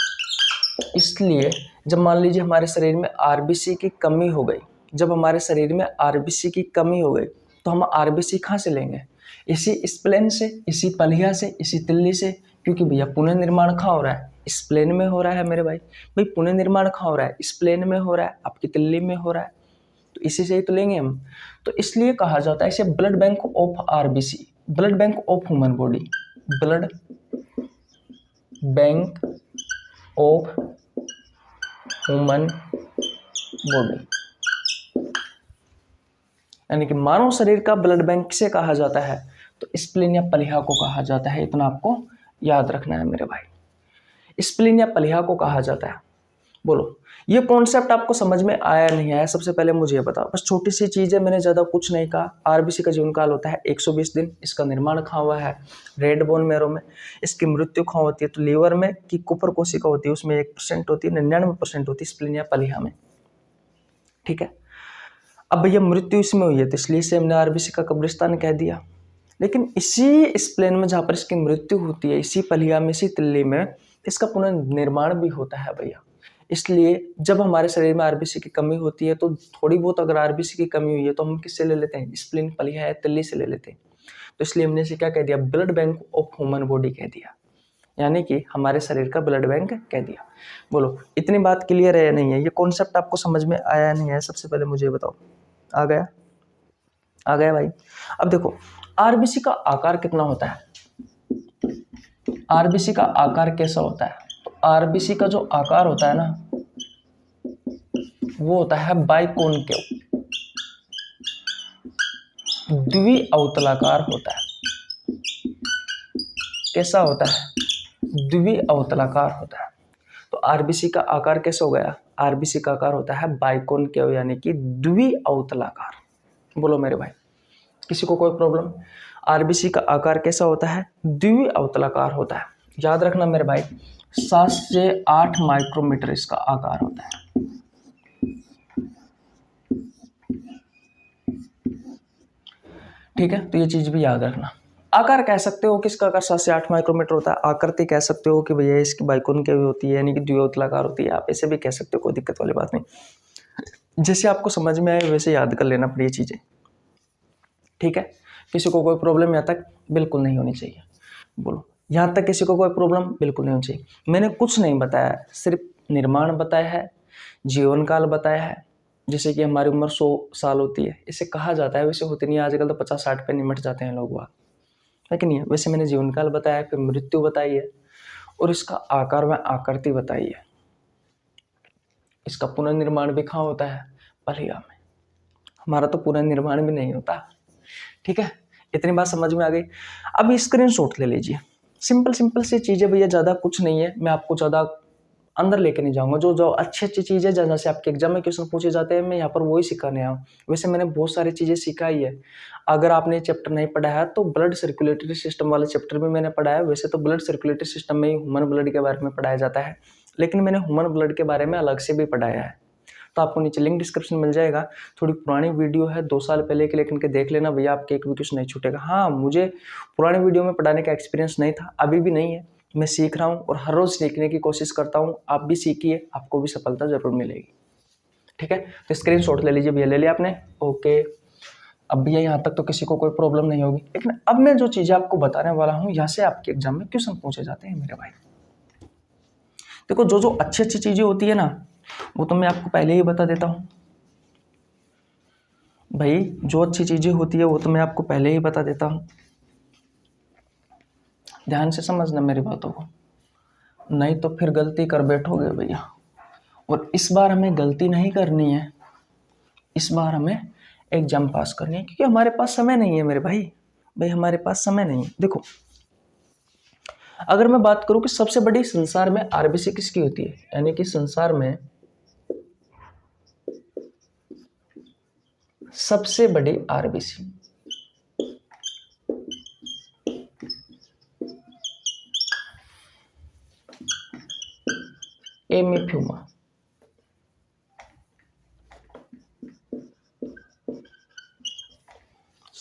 इसलिए जब मान लीजिए हमारे शरीर में आरबीसी की कमी हो गई, जब हमारे शरीर में आरबीसी की कमी हो गई तो हम आरबीसी कहाँ से लेंगे? इसी स्प्लेन से, इसी पलिया से, इसी तिल्ली से, क्योंकि भैया पुनर्निर्माण कहाँ हो रहा है? स्प्लेन में हो रहा है मेरे भाई पुनर्निर्माण कहाँ हो रहा है? स्प्लेन में हो रहा है, आपकी तिल्ली में हो रहा है, तो इसी से ही तो लेंगे हम। तो इसलिए कहा जाता है इसे blood bank of RBC, blood bank of human body, blood bank of human body, यानी कि मानव शरीर का ब्लड बैंक किसे कहा जाता है? तो स्प्लीन या पलिया को कहा जाता है। इतना आपको याद रखना है मेरे भाई, स्प्लीन या पलिया को कहा जाता है। बोलो ये कॉन्सेप्ट आपको समझ में आया नहीं आया? सबसे पहले मुझे ये बताओ, बस छोटी सी चीज है, मैंने ज्यादा कुछ नहीं कहा। आरबीसी का जीवन काल होता है 120 दिन। इसका निर्माण कहाँ हुआ है? रेड बोन मैरो में। इसकी मृत्यु कहाँ होती है? तो लीवर में की कुपर कोशिका होती है, उसमें 1% होती है, 99% होती है स्प्लीन या पलिया में। ठीक है, अब भैया मृत्यु इसमें हुई है तो इसलिए से हमने आरबीसी का कब्रिस्तान कह दिया। लेकिन इसी स्प्लेन में जहाँ पर इसकी मृत्यु होती है, इसी पलिया में, इसी तिल्ली में, इसका पुनर्निर्माण भी होता है भैया। इसलिए जब हमारे शरीर में आरबीसी की कमी होती है तो थोड़ी बहुत अगर आरबीसी की कमी हुई है तो हम किससे ले लेते हैं? स्प्लीन, पलिया या तिल्ली से ले लेते हैं। तो इसलिए हमने इसे क्या कह दिया? Blood bank of human body कह दिया, यानी कि हमारे शरीर का ब्लड बैंक कह दिया। बोलो इतनी बात क्लियर है या नहीं है? ये कॉन्सेप्ट आपको समझ में आया नहीं है? सबसे पहले मुझे बताओ, आ गया? आ गया भाई। अब देखो आरबीसी का आकार कितना होता है? आरबीसी का आकार कैसा होता है? तो आरबीसी का जो आकार होता है ना वो होता है बाइकोनकेव, द्विअवतलाकार होता है। कैसा होता है? द्विअवतलाकार होता है। तो आरबीसी का आकार कैसे हो गया? आरबीसी का आकार होता है बाइकोनकेव, यानी कि द्विअवतलाकार। बोलो मेरे भाई, किसी को कोई प्रॉब्लम? आरबीसी का आकार कैसा होता है? द्विअवतलाकार होता है। याद रखना मेरे भाई, 7 से 8 माइक्रोमीटर इसका आकार होता है। ठीक है, तो ये चीज भी याद रखना। आकार कह सकते हो किसका आकार 7 से 8 माइक्रोमीटर होता है। आकृति कह सकते हो कि भैया इसकी बाइकोनकेव होती है, यानी कि द्विअवतलाकार होती है। आप ऐसे भी कह सकते हो, कोई दिक्कत वाली बात नहीं। जैसे आपको समझ में आए वैसे याद कर लेना पड़ी ये चीजें। ठीक है, किसी को कोई प्रॉब्लम यहाँ तक बिल्कुल नहीं होनी चाहिए। बोलो यहाँ तक किसी को कोई प्रॉब्लम बिल्कुल नहीं होनी चाहिए। मैंने कुछ नहीं बताया, सिर्फ निर्माण बताया है, जीवन काल बताया है। जैसे कि हमारी उम्र 100 साल होती है, इसे कहा जाता है, वैसे होती नहीं है। आजकल तो 50-60 पे निमट जाते हैं लोग, है कि नहीं है? वैसे मैंने जीवन काल बताया, फिर मृत्यु बताई है और इसका आकार व आकृति बताई है। इसका पुनर्निर्माण भी कहाँ होता है? पलिया में। हमारा तो पुनर्निर्माण भी नहीं होता। ठीक है, इतनी बात समझ में आ गई। अब स्क्रीनशॉट ले लीजिए। सिंपल सी चीजें भैया, ज्यादा कुछ नहीं है। मैं आपको ज्यादा अंदर लेके नहीं जाऊंगा। जो जो अच्छी अच्छी चीज़ें जहाँ से आपके एग्जाम में क्वेश्चन पूछे जाते हैं मैं यहाँ पर वही सिखाने आया हूँ। वैसे मैंने बहुत सारी चीज़ें सिखाई है। अगर आपने ये चैप्टर नहीं पढ़ा है तो ब्लड सर्कुलेटरी सिस्टम वाले चैप्टर में मैंने पढ़ा है। वैसे तो ब्लड सर्कुलेटरी सिस्टम में ही ह्यूमन ब्लड के बारे में पढ़ाया जाता है, लेकिन मैंने ह्यूमन ब्लड के बारे में अलग से भी पढ़ाया है। तो आपको नीचे लिंक डिस्क्रिप्शन मिल जाएगा। थोड़ी पुरानी वीडियो है 2 साल पहले की, लेकिन के देख लेना भैया, आपके एक भी क्वेश्चन नहीं छूटेगा। हाँ, मुझे पुरानी वीडियो में पढ़ाने का एक्सपीरियंस नहीं था, अभी भी नहीं है। मैं सीख रहा हूँ और हर रोज़ सीखने की कोशिश करता हूँ। आप भी सीखिए, आपको भी सफलता जरूर मिलेगी। ठीक है, तो स्क्रीनशॉट ले लीजिए भैया। ले लिया आपने? ओके। अब भैया यहाँ तक तो किसी को कोई प्रॉब्लम नहीं होगी। लेकिन अब मैं जो चीज़ें आपको बताने वाला हूँ, यहाँ से आपके एग्जाम में क्वेश्चन पूछे जाते हैं मेरे भाई। देखो, जो जो अच्छी अच्छी चीज़ें होती है ना, वो तो मैं आपको पहले ही बता देता हूँ भाई। जो अच्छी चीज़ें होती है वो तो मैं आपको पहले ही बता देता हूँ। ध्यान से समझना मेरी बातों को, नहीं तो फिर गलती कर बैठोगे भैया। और इस बार हमें गलती नहीं करनी है, इस बार हमें एग्जाम पास करनी है, क्योंकि हमारे पास समय नहीं है मेरे भाई। हमारे पास समय नहीं है। देखो, अगर मैं बात करूं कि सबसे बड़ी संसार में आरबीसी किसकी होती है, यानी कि संसार में सबसे बड़ी आरबीसी, एमिफ्यूमा।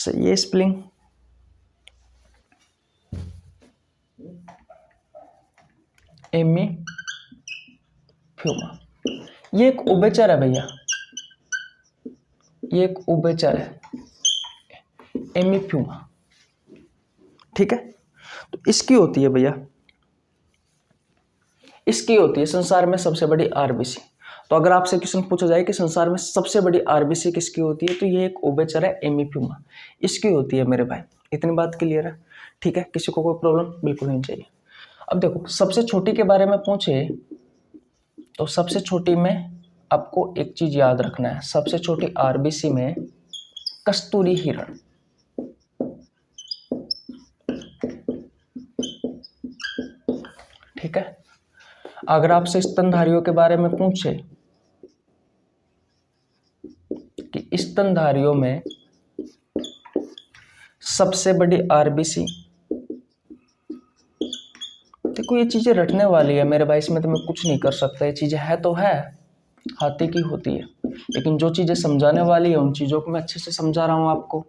ये स्पेलिंग एमिफ्यूमा, ये एक उभयचर है भैया, ये एक उभयचर है एमिफ्यूमा। ठीक है, तो इसकी होती है भैया, इसकी होती है संसार में सबसे बड़ी आरबीसी। तो अगर आपसे क्वेश्चन पूछा जाए कि संसार में सबसे बड़ी आरबीसी किसकी होती है, तो ये एक उभयचर है एमिफ्यूमा, इसकी होती है मेरे भाई। इतनी बात क्लियर है? ठीक है, किसी को कोई प्रॉब्लम बिल्कुल नहीं चाहिए। अब देखो, सबसे छोटी के बारे में पूछे तो सबसे छोटी में आपको एक चीज याद रखना है, सबसे छोटी आरबीसी में कस्तूरी हिरण। ठीक है, अगर आपसे स्तनधारियों के बारे में पूछे कि स्तनधारियों में सबसे बड़ी आरबीसी, देखो ये चीजें रटने वाली है मेरे भाई, इसमें तो मैं कुछ नहीं कर सकता। ये चीजें है तो है, हाथी की होती है, लेकिन जो चीजें समझाने वाली है उन चीजों को मैं अच्छे से समझा रहा हूं आपको।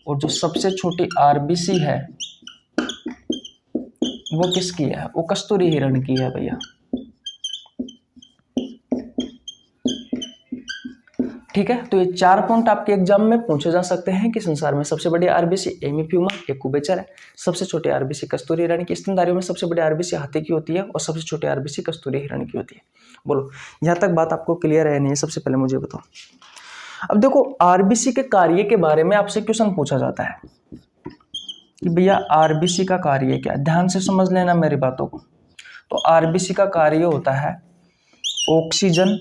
और जो सबसे छोटी आरबीसी है वो किसकी है? वो कस्तूरी हिरण की है भैया। ठीक है, तो ये 4 पॉइंट आपके एग्जाम में पूछे जा सकते हैं कि संसार में सबसे बड़ी आरबीसी एमिफ्यूमा, एक उभयचर है, सबसे छोटी आरबीसी कस्तूरी हिरण की, स्तनधारियों में सबसे बड़ी आरबीसी हाथी की होती है और सबसे छोटी आरबीसी कस्तूरी हिरण की होती है। बोलो, यहाँ तक बात आपको क्लियर है नहीं है? सबसे पहले मुझे बताओ। अब देखो, आरबीसी के कार्य के बारे में आपसे क्वेश्चन पूछा जाता है कि भैया आरबीसी का कार्य क्या है। ध्यान से समझ लेना मेरी बातों को। तो आरबीसी का कार्य होता है ऑक्सीजन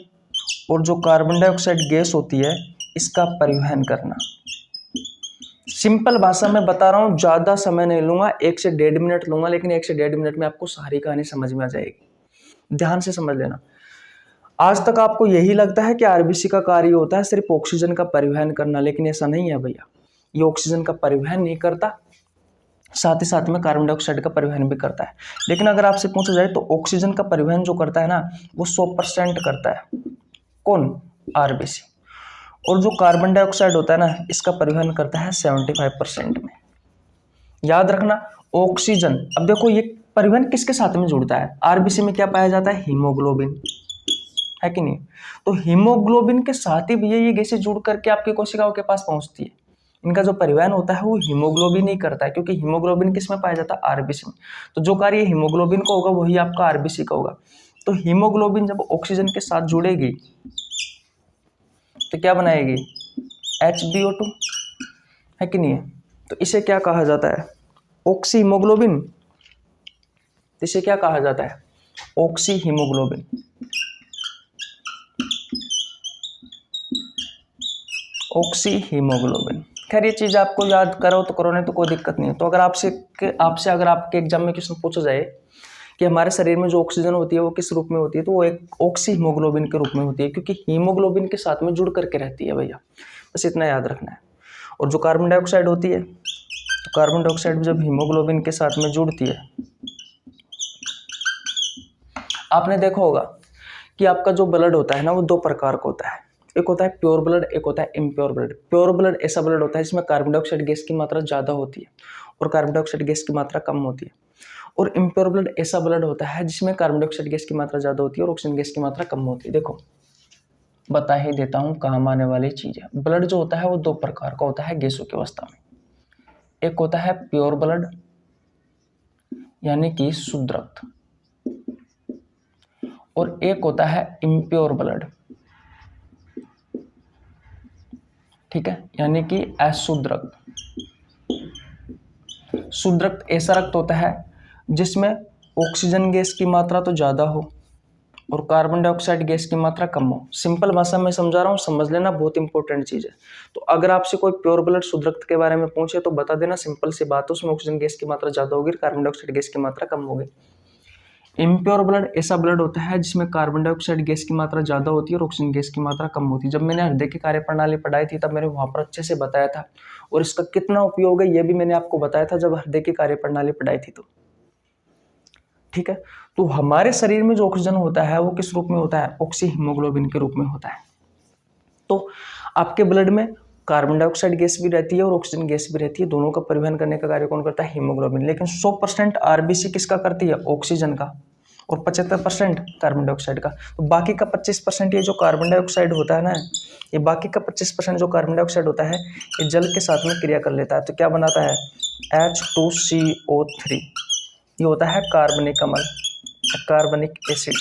और जो कार्बन डाइऑक्साइड गैस होती है इसका परिवहन करना। सिंपल भाषा में बता रहा हूं, ज्यादा समय नहीं लूंगा, 1 से 1.5 मिनट लूंगा, लेकिन 1 से 1.5 मिनट में आपको सारी कहानी समझ में आ जाएगी। ध्यान से समझ लेना। आज तक आपको यही लगता है कि आरबीसी का कार्य होता है सिर्फ ऑक्सीजन का परिवहन करना, लेकिन ऐसा नहीं है भैया। ये ऑक्सीजन का परिवहन नहीं करता, साथ ही साथ में कार्बन डाइऑक्साइड का परिवहन भी करता है। लेकिन अगर आपसे पूछा जाए तो ऑक्सीजन का परिवहन जो करता है ना, वो 100% करता है। कौन? आरबीसी। और जो कार्बन डाइऑक्साइड होता है ना, इसका परिवहन करता है 75% में। याद रखना, ऑक्सीजन। अब देखो, ये परिवहन किसके साथ में जुड़ता है? आरबीसी में क्या पाया जाता है? हीमोग्लोबिन, है कि नहीं? तो हीमोग्लोबिन के साथ ही भैया ये गैसें जुड़ करके आपकी कोशिकाओं के पास पहुंचती है। इनका जो परिवहन होता है वो हीमोग्लोबिन ही करता है, क्योंकि हीमोग्लोबिन किस में पाया जाता है? आरबीसी में। तो जो कार्य हीमोग्लोबिन का होगा वही आपका आरबीसी का होगा। तो हीमोग्लोबिन जब ऑक्सीजन के साथ जुड़ेगी तो क्या बनाएगी? HbO2, है कि नहीं है? तो इसे क्या कहा जाता है? Oxy haemoglobin. इसे क्या कहा जाता है? Oxy haemoglobin. Oxy haemoglobin. खैर, ये चीज आपको याद करो तो करो, नहीं तो कोई दिक्कत नहीं है। तो अगर आपसे अगर आपके एग्जाम में क्वेश्चन पूछा जाए कि हमारे शरीर में जो ऑक्सीजन होती है वो किस रूप में होती है, तो वो एक ऑक्सी हीमोग्लोबिन के रूप में होती है, क्योंकि हीमोग्लोबिन के साथ में जुड़ करके रहती है भैया, बस इतना याद रखना है। और जो कार्बन डाइऑक्साइड होती है, तो कार्बन डाइऑक्साइड जब हीमोग्लोबिन के साथ में जुड़ती है, आपने देखा होगा कि आपका जो ब्लड होता है ना वो दो प्रकार का होता है, एक होता है प्योर ब्लड, एक होता है इम्प्योर ब्लड। प्योर ब्लड ऐसा ब्लड होता है जिसमें कार्बन डाइऑक्साइड गैस की मात्रा ज़्यादा होती है और कार्बन डाइऑक्साइड गैस की मात्रा कम होती है। और इम्प्योर ब्लड ऐसा ब्लड होता है जिसमें कार्बन डाइऑक्साइड गैस की मात्रा ज़्यादा होती है और ऑक्सीजन गैस की मात्रा कम होती है। देखो बता ही देता हूँ काम आने वाली चीज़ है। ब्लड जो होता है वो दो प्रकार का होता है गैसों की अवस्था में, एक होता है प्योर ब्लड यानी कि शुद्ध रक्त, और एक होता है इम्प्योर ब्लड, ठीक है, यानी कि अशुद्ध रक्त। शुद्ध रक्त ऐसा रक्त होता है जिसमें ऑक्सीजन गैस की मात्रा तो ज़्यादा हो और कार्बन डाइऑक्साइड गैस की मात्रा कम हो। सिंपल भाषा में समझा रहा हूँ, समझ लेना, बहुत इंपॉर्टेंट चीज़ है। तो अगर आपसे कोई प्योर ब्लड शुद्ध रक्त के बारे में पूछे तो बता देना, सिंपल सी बात है, उसमें ऑक्सीजन गैस की मात्रा ज़्यादा होगी, कार्बन डाइऑक्साइड गैस की मात्रा कम होगी। इम्प्योर ब्लड ऐसा ब्लड होता है जिसमें कार्बन डाइऑक्साइड गैस की मात्रा ज़्यादा होती है और ऑक्सीजन गैस की मात्रा कम होती है। जब मैंने हृदय की कार्यप्रणाली पढ़ाई थी तब मैंने वहाँ पर अच्छे से बताया था, और इसका कितना उपयोग है ये भी मैंने आपको बताया था जब हृदय की कार्यप्रणाली पढ़ाई थी तो, ठीक है। तो हमारे शरीर में जो ऑक्सीजन होता है वो किस रूप में होता है, ऑक्सी हीमोग्लोबिन के रूप में होता है। तो आपके ब्लड में कार्बन डाइऑक्साइड गैस भी रहती है और ऑक्सीजन गैस भी रहती है, दोनों का परिवहन करने का कार्य कौन करता है, हीमोग्लोबिन। लेकिन 100% आरबीसी किसका करती है, ऑक्सीजन का, और 75% कार्बन डाइऑक्साइड का। तो बाकी का 25% ये जो कार्बन डाइऑक्साइड होता है ना, ये बाकी का 25% जो कार्बन डाइऑक्साइड होता है ये जल के साथ में क्रिया कर लेता है, तो क्या बनाता है, H2CO3, ये होता है कार्बनिक अम्ल, कार्बनिक एसिड,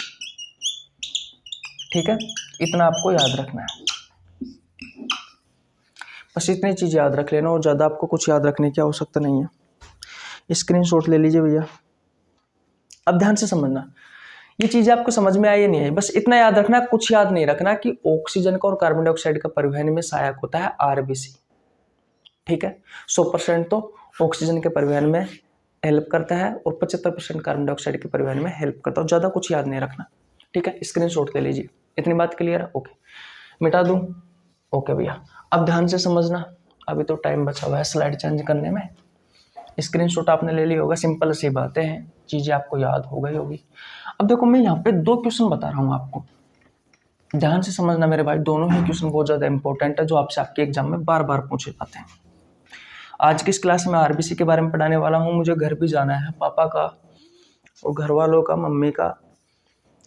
ठीक है। इतना आपको याद रखना है, बस इतनी चीज़ याद रख लेना और ज़्यादा आपको कुछ याद रखने की आवश्यकता नहीं है। स्क्रीनशॉट ले लीजिए भैया। अब ध्यान से समझना, ये चीज़ें आपको समझ में आई या नहीं आई, बस इतना याद रखना, कुछ याद नहीं रखना, कि ऑक्सीजन का और कार्बन डाइऑक्साइड का परिवहन में सहायक होता है आरबीसी, ठीक है। 100% तो ऑक्सीजन के परिवहन में हेल्प करता है और 75% कार्बन डाइऑक्साइड के परिवहन में हेल्प करता है। ज़्यादा कुछ याद नहीं रखना, ठीक है। स्क्रीनशॉट ले लीजिए। इतनी बात क्लियर है, ओके। मिटा दूं, ओके भैया। अब ध्यान से समझना, अभी तो टाइम बचा हुआ है स्लाइड चेंज करने में। स्क्रीनशॉट आपने ले लिया होगा, सिंपल सी बातें हैं, चीज़ें आपको याद हो गई होगी। अब देखो मैं यहाँ पे 2 क्वेश्चन बता रहा हूँ आपको, ध्यान से समझना मेरे भाई। दोनों ही क्वेश्चन बहुत ज़्यादा इंपॉर्टेंट है जो आपसे आपके एग्जाम में बार बार पूछे जाते हैं। आज की इस क्लास में आरबीसी के बारे में पढ़ाने वाला हूँ। मुझे घर भी जाना है, पापा का और घर वालों का, मम्मी का,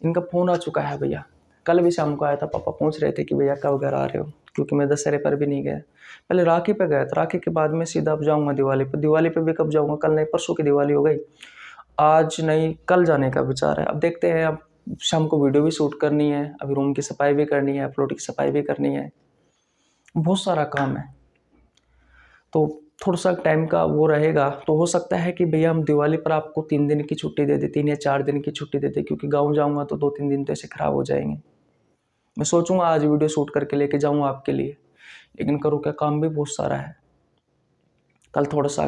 इनका फ़ोन आ चुका है भैया। कल भी शाम को आया था, पापा पूछ रहे थे कि भैया कब घर आ रहे हो, क्योंकि मैं दशहरे पर भी नहीं गया। पहले राखी पे गया था, राखी के बाद में सीधा अब जाऊँगा दिवाली पे। दिवाली पे भी कब जाऊँगा, कल नहीं परसों की दिवाली हो गई, आज नहीं कल जाने का विचार है। अब देखते हैं, अब शाम को वीडियो भी शूट करनी है, अभी रूम की सफाई भी करनी है, अपलोड की सफाई भी करनी है, बहुत सारा काम है, तो थोड़ा सा टाइम का वो रहेगा। तो हो सकता है कि भैया हम दिवाली पर आपको 3 दिन की छुट्टी दे दे, 3 या 4 दिन की छुट्टी दे दे, क्योंकि गाँव जाऊँगा तो 2-3 दिन तो ऐसे ख़राब हो जाएंगे। मैं सोचूंगा आज वीडियो शूट करके लेके जाऊँगा आपके लिए, लेकिन करूँ क्या, काम भी बहुत सारा है। कल थोड़ा सा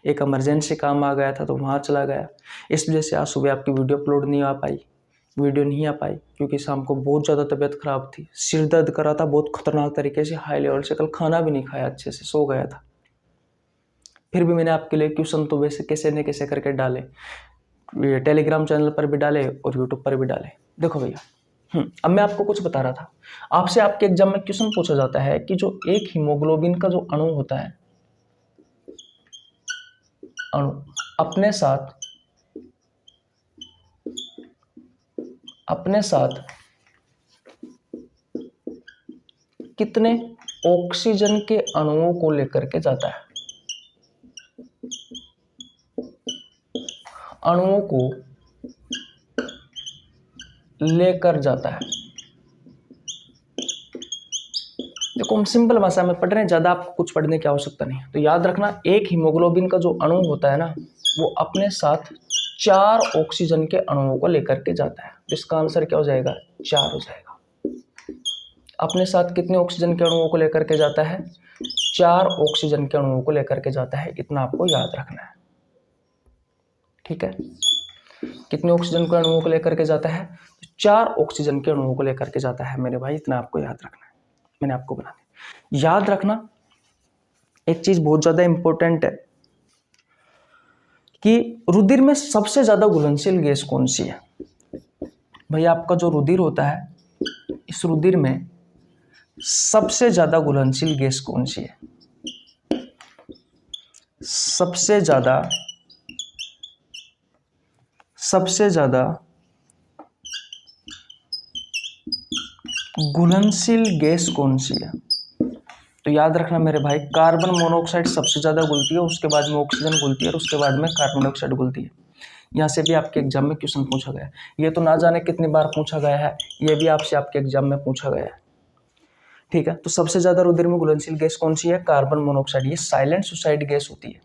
एक इमरजेंसी काम आ गया था तो वहाँ चला गया, इस वजह से आज सुबह आपकी वीडियो अपलोड नहीं आ पाई, वीडियो नहीं आ पाई, क्योंकि शाम को बहुत ज़्यादा तबीयत ख़राब थी, सिर दर्द करा था बहुत खतरनाक तरीके से, हाई लेवल से। कल खाना भी नहीं खाया अच्छे से, सो गया था। फिर भी मैंने आपके लिए क्वेश्चन तो वैसे कैसे न कैसे करके डाले, टेलीग्राम चैनल पर भी डाले और यूट्यूब पर भी डाले। देखो भैया, अब मैं आपको कुछ बता रहा था, आपसे आपके एग्जाम में क्वेश्चन पूछा जाता है कि जो एक हीमोग्लोबिन का जो अणु होता है, अणु अपने साथ कितने ऑक्सीजन के अणुओं को लेकर के जाता है, अणुओं को लेकर जाता है। देखो हम सिंपल भाषा में पढ़ रहे हैं, ज़्यादा आपको कुछ पढ़ने की आवश्यकता नहीं। तो याद रखना, एक हीमोग्लोबिन का जो अणु होता है ना, वो अपने साथ 4 ऑक्सीजन के अणुओं को लेकर के जाता है। इसका आंसर क्या हो जाएगा, 4 हो जाएगा। अपने साथ कितने ऑक्सीजन के अणुओं को लेकर के जाता है, 4 ऑक्सीजन के अणुओं को लेकर के जाता है। इतना आपको याद रखना है, ठीक है। कितने ऑक्सीजन के अणुओं को लेकर के जाता है? तो 4 ऑक्सीजन के अणुओं को लेकर के जाता है मेरे भाई, इतना आपको याद रखना है, मैंने आपको बना दिया। याद रखना एक चीज बहुत ज्यादा इंपॉर्टेंट है कि रुधिर में सबसे ज्यादा घुलनशील गैस कौन सी है? भाई आपका जो रुधिर होता है, इस रुधिर में सबसे ज्यादा घुलनशील गैस कौन सी है? सबसे ज्यादा घुलनशील गैस कौन सी है? तो याद रखना मेरे भाई, कार्बन मोनोऑक्साइड सबसे ज्यादा घुलती है, उसके बाद में ऑक्सीजन घुलती है और उसके बाद में कार्बन डाइऑक्साइड घुलती है। यहाँ से भी आपके एग्जाम में क्वेश्चन पूछा गया है, ये तो ना जाने कितनी बार पूछा गया है, ये भी आपसे आपके एग्जाम में पूछा गया है। ठीक है, तो सबसे ज्यादा रुधिर में घुलनशील गैस कौन सी है? Carbon monoxide. ये साइलेंट सुसाइड गैस होती है,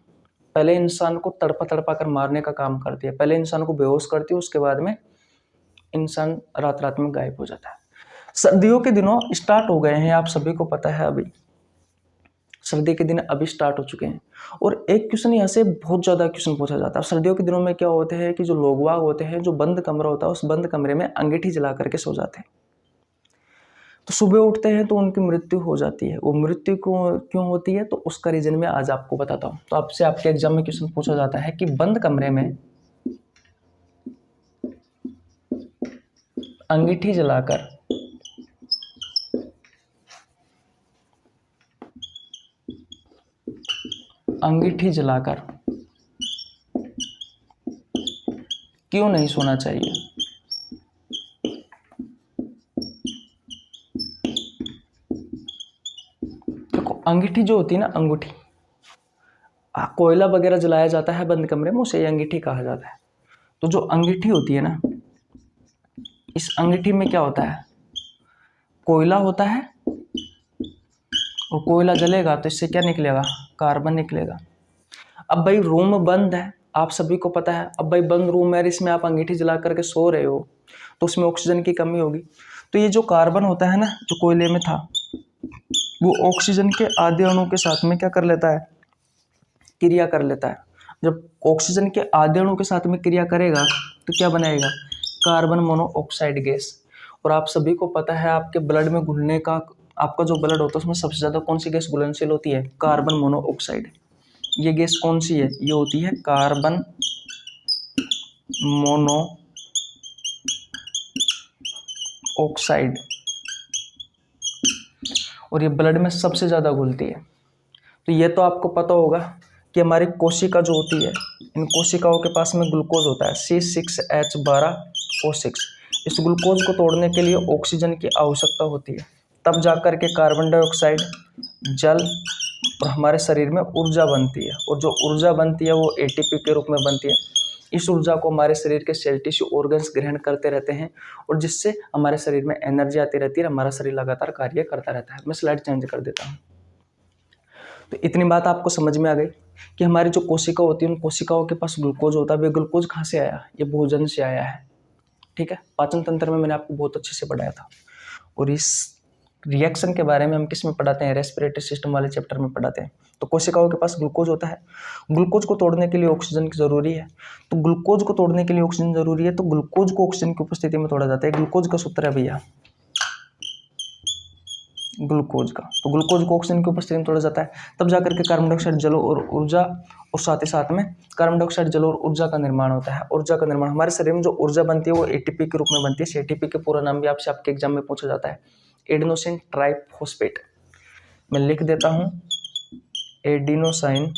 पहले इंसान को तड़पा तड़पा कर मारने का काम करती है, पहले इंसान को बेहोश करती है, उसके बाद में इंसान रात रात में गायब हो जाता है। सर्दियों के दिनों स्टार्ट हो गए हैं, आप सभी को पता है, अभी सर्दी के दिन अभी स्टार्ट हो चुके हैं। और एक क्वेश्चन यहाँ से बहुत ज़्यादा क्वेश्चन पूछा जाता है। सर्दियों के दिनों में क्या होते हैं कि जो लोग वाग होते हैं, जो बंद कमरा होता है, उस बंद कमरे में अंगीठी जला करके सो जाते हैं, तो सुबह उठते हैं तो उनकी मृत्यु हो जाती है। वो मृत्यु क्यों होती है, तो उसका रीजन मैं आज आपको बताता हूँ। तो आपसे आपके एग्जाम में क्वेश्चन पूछा जाता है कि बंद कमरे में अंगीठी जलाकर क्यों नहीं सोना चाहिए? देखो, अंगीठी जो होती है ना, अंगूठी, कोयला वगैरह जलाया जाता है बंद कमरे में, उसे अंगीठी कहा जाता है। तो जो अंगीठी होती है ना, इस अंगीठी में क्या होता है? कोयला होता है, और कोयला जलेगा तो इससे क्या निकलेगा? कार्बन निकलेगा। अब भाई रूम बंद है, आप सभी को पता है। अब भाई बंद रूम है, इसमें आप अंगीठी जला करके सो रहे हो, तो उसमें ऑक्सीजन की कमी होगी। तो ये जो कार्बन होता है ना, जो कोयले में था, वो ऑक्सीजन के आधे अणु के साथ में क्या कर लेता है? क्रिया कर लेता है। जब ऑक्सीजन के आधे अणु के साथ में क्रिया करेगा तो क्या बनाएगा? Carbon monoxide gas. और आप सभी को पता है, आपके ब्लड में घुलने का, आपका जो ब्लड होता है उसमें सबसे ज्यादा कौन सी गैस घुलनशील होती है? Carbon monoxide. ये गैस कौन सी है? ये होती है कार्बन मोनोऑक्साइड, और ये ब्लड में सबसे ज्यादा घुलती है। तो ये तो आपको पता होगा कि हमारी कोशिका जो होती है, इन कोशिकाओं के पास में ग्लूकोज होता है C6H12O6। इस ग्लूकोज को तोड़ने के लिए ऑक्सीजन की आवश्यकता होती है, तब जाकर के कार्बन डाइऑक्साइड, जल और हमारे शरीर में ऊर्जा बनती है। और जो ऊर्जा बनती है वो ATP के रूप में बनती है। इस ऊर्जा को हमारे शरीर के सेल टिश्यू ऑर्गन्स ग्रहण करते रहते हैं, और जिससे हमारे शरीर में एनर्जी आती रहती है, हमारा शरीर लगातार कार्य करता रहता है। मैं स्लाइड चेंज कर देता हूँ। तो इतनी बात आपको समझ में आ गई कि हमारी जो कोशिका होती है, उन कोशिकाओं के पास ग्लूकोज होता है। वे ग्लूकोज कहाँ से आया? ये भोजन से आया है। ठीक है, पाचन तंत्र में मैंने आपको बहुत अच्छे से पढ़ाया था। और इस रिएक्शन के बारे में हम किस में पढ़ाते हैं? रेस्पिरेटरी सिस्टम वाले चैप्टर में पढ़ाते हैं। तो कोशिकाओं के पास ग्लूकोज होता है, ग्लूकोज को तोड़ने के लिए ऑक्सीजन की जरूरी है। तो ग्लूकोज को तोड़ने के लिए ऑक्सीजन जरूरी है, तो ग्लूकोज को ऑक्सीजन की उपस्थिति में तोड़ा जाता है। ग्लूकोज का सूत्र है भैया, ग्लूकोज का। तो ग्लूकोज को ऑक्सीजन की उपस्थिति में तोड़ा जाता है, तब जाकर के कार्बन डाइऑक्साइड, जल और ऊर्जा, और साथ ही साथ में कार्बन डाइऑक्साइड, जल और ऊर्जा का निर्माण होता है। ऊर्जा का निर्माण, हमारे शरीर में जो ऊर्जा बनती है वो ATP के रूप में बनती है। ATP के पूरा नाम भी आपसे आपके एग्जाम में पूछा जाता है, एडेनोसिन ट्राइफॉस्फेट। मैं लिख देता हूं, एडिनोसाइन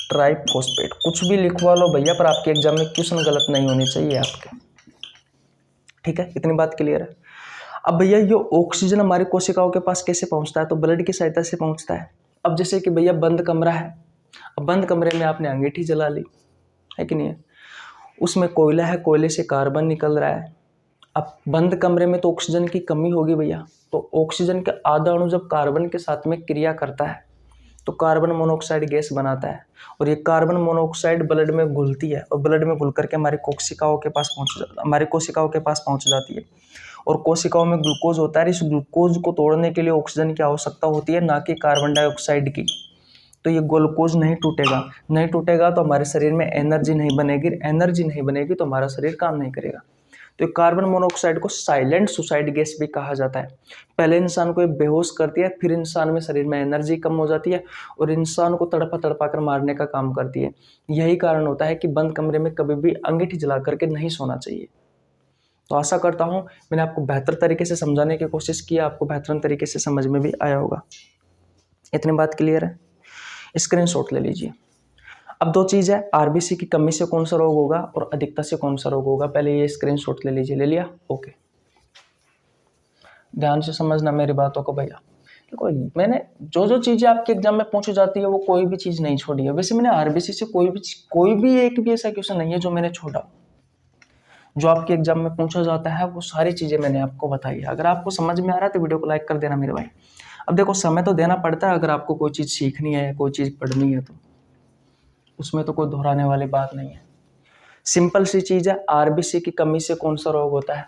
ट्राइफॉस्फेट। कुछ भी लिखवा लो भैया, पर आपके एग्जाम में क्वेश्चन गलत नहीं होनी चाहिए आपके। ठीक है, इतनी बात क्लियर है। अब भैया ये ऑक्सीजन हमारी कोशिकाओं के पास कैसे पहुंचता है? तो ब्लड की सहायता से पहुंचता है। अब जैसे कि भैया बंद कमरा है, अब बंद कमरे में आपने अंगीठी जला ली, है कि नहीं है? उसमें कोयला है, कोयले से कार्बन निकल रहा है। अब बंद कमरे में तो ऑक्सीजन की कमी होगी भैया, तो ऑक्सीजन का आधा अणु जब कार्बन के साथ में क्रिया करता है तो कार्बन मोनोऑक्साइड गैस बनाता है, और ये कार्बन मोनोऑक्साइड ब्लड में घुलती है, और ब्लड में घुल करके हमारी कोशिकाओं के पास पहुंच जाती है। और कोशिकाओं में ग्लूकोज होता है, इस ग्लूकोज को तोड़ने के लिए ऑक्सीजन की आवश्यकता होती है, ना कि कार्बन डाइऑक्साइड की। तो ये ग्लूकोज नहीं टूटेगा, नहीं टूटेगा तो हमारे शरीर में एनर्जी नहीं बनेगी, एनर्जी नहीं बनेगी तो हमारा शरीर काम नहीं करेगा। तो कार्बन मोनोऑक्साइड को साइलेंट सुसाइड गैस भी कहा जाता है। पहले इंसान को ये बेहोश करती है, फिर इंसान में शरीर में एनर्जी कम हो जाती है और इंसान को तड़पा तड़पा कर मारने का काम करती है। यही कारण होता है कि बंद कमरे में कभी भी अंगीठी जला करके नहीं सोना चाहिए। तो आशा करता हूँ मैंने आपको बेहतर तरीके से समझाने की कोशिश की, आपको बेहतरीन तरीके से समझ में भी आया होगा। इतनी बात क्लियर है? स्क्रीनशॉट ले लीजिए। अब दो चीज़ है, आरबीसी की कमी से कौन सा रोग होगा और अधिकता से कौन सा रोग होगा। पहले ये स्क्रीनशॉट ले लीजिए। ले लिया? ओके, ध्यान से समझना मेरी बातों को भैया। देखो मैंने जो चीज़ें आपके एग्जाम में पूछी जाती है वो कोई भी चीज़ नहीं छोड़ी है। वैसे मैंने आरबीसी से कोई भी एक भी ऐसा क्वेश्चन नहीं है जो मैंने छोड़ा। जो आपके एग्जाम में पूछा जाता है वो सारी चीज़ें मैंने आपको बताई है। अगर आपको समझ में आ रहा है तो वीडियो को लाइक कर देना मेरे भाई। अब देखो समय तो देना पड़ता है, अगर आपको कोई चीज़ सीखनी है, कोई चीज़ पढ़नी है तो उसमें तो कोई दोहराने वाली बात नहीं है। सिंपल सी चीज़ है, आरबीसी की कमी से कौन सा रोग होता है?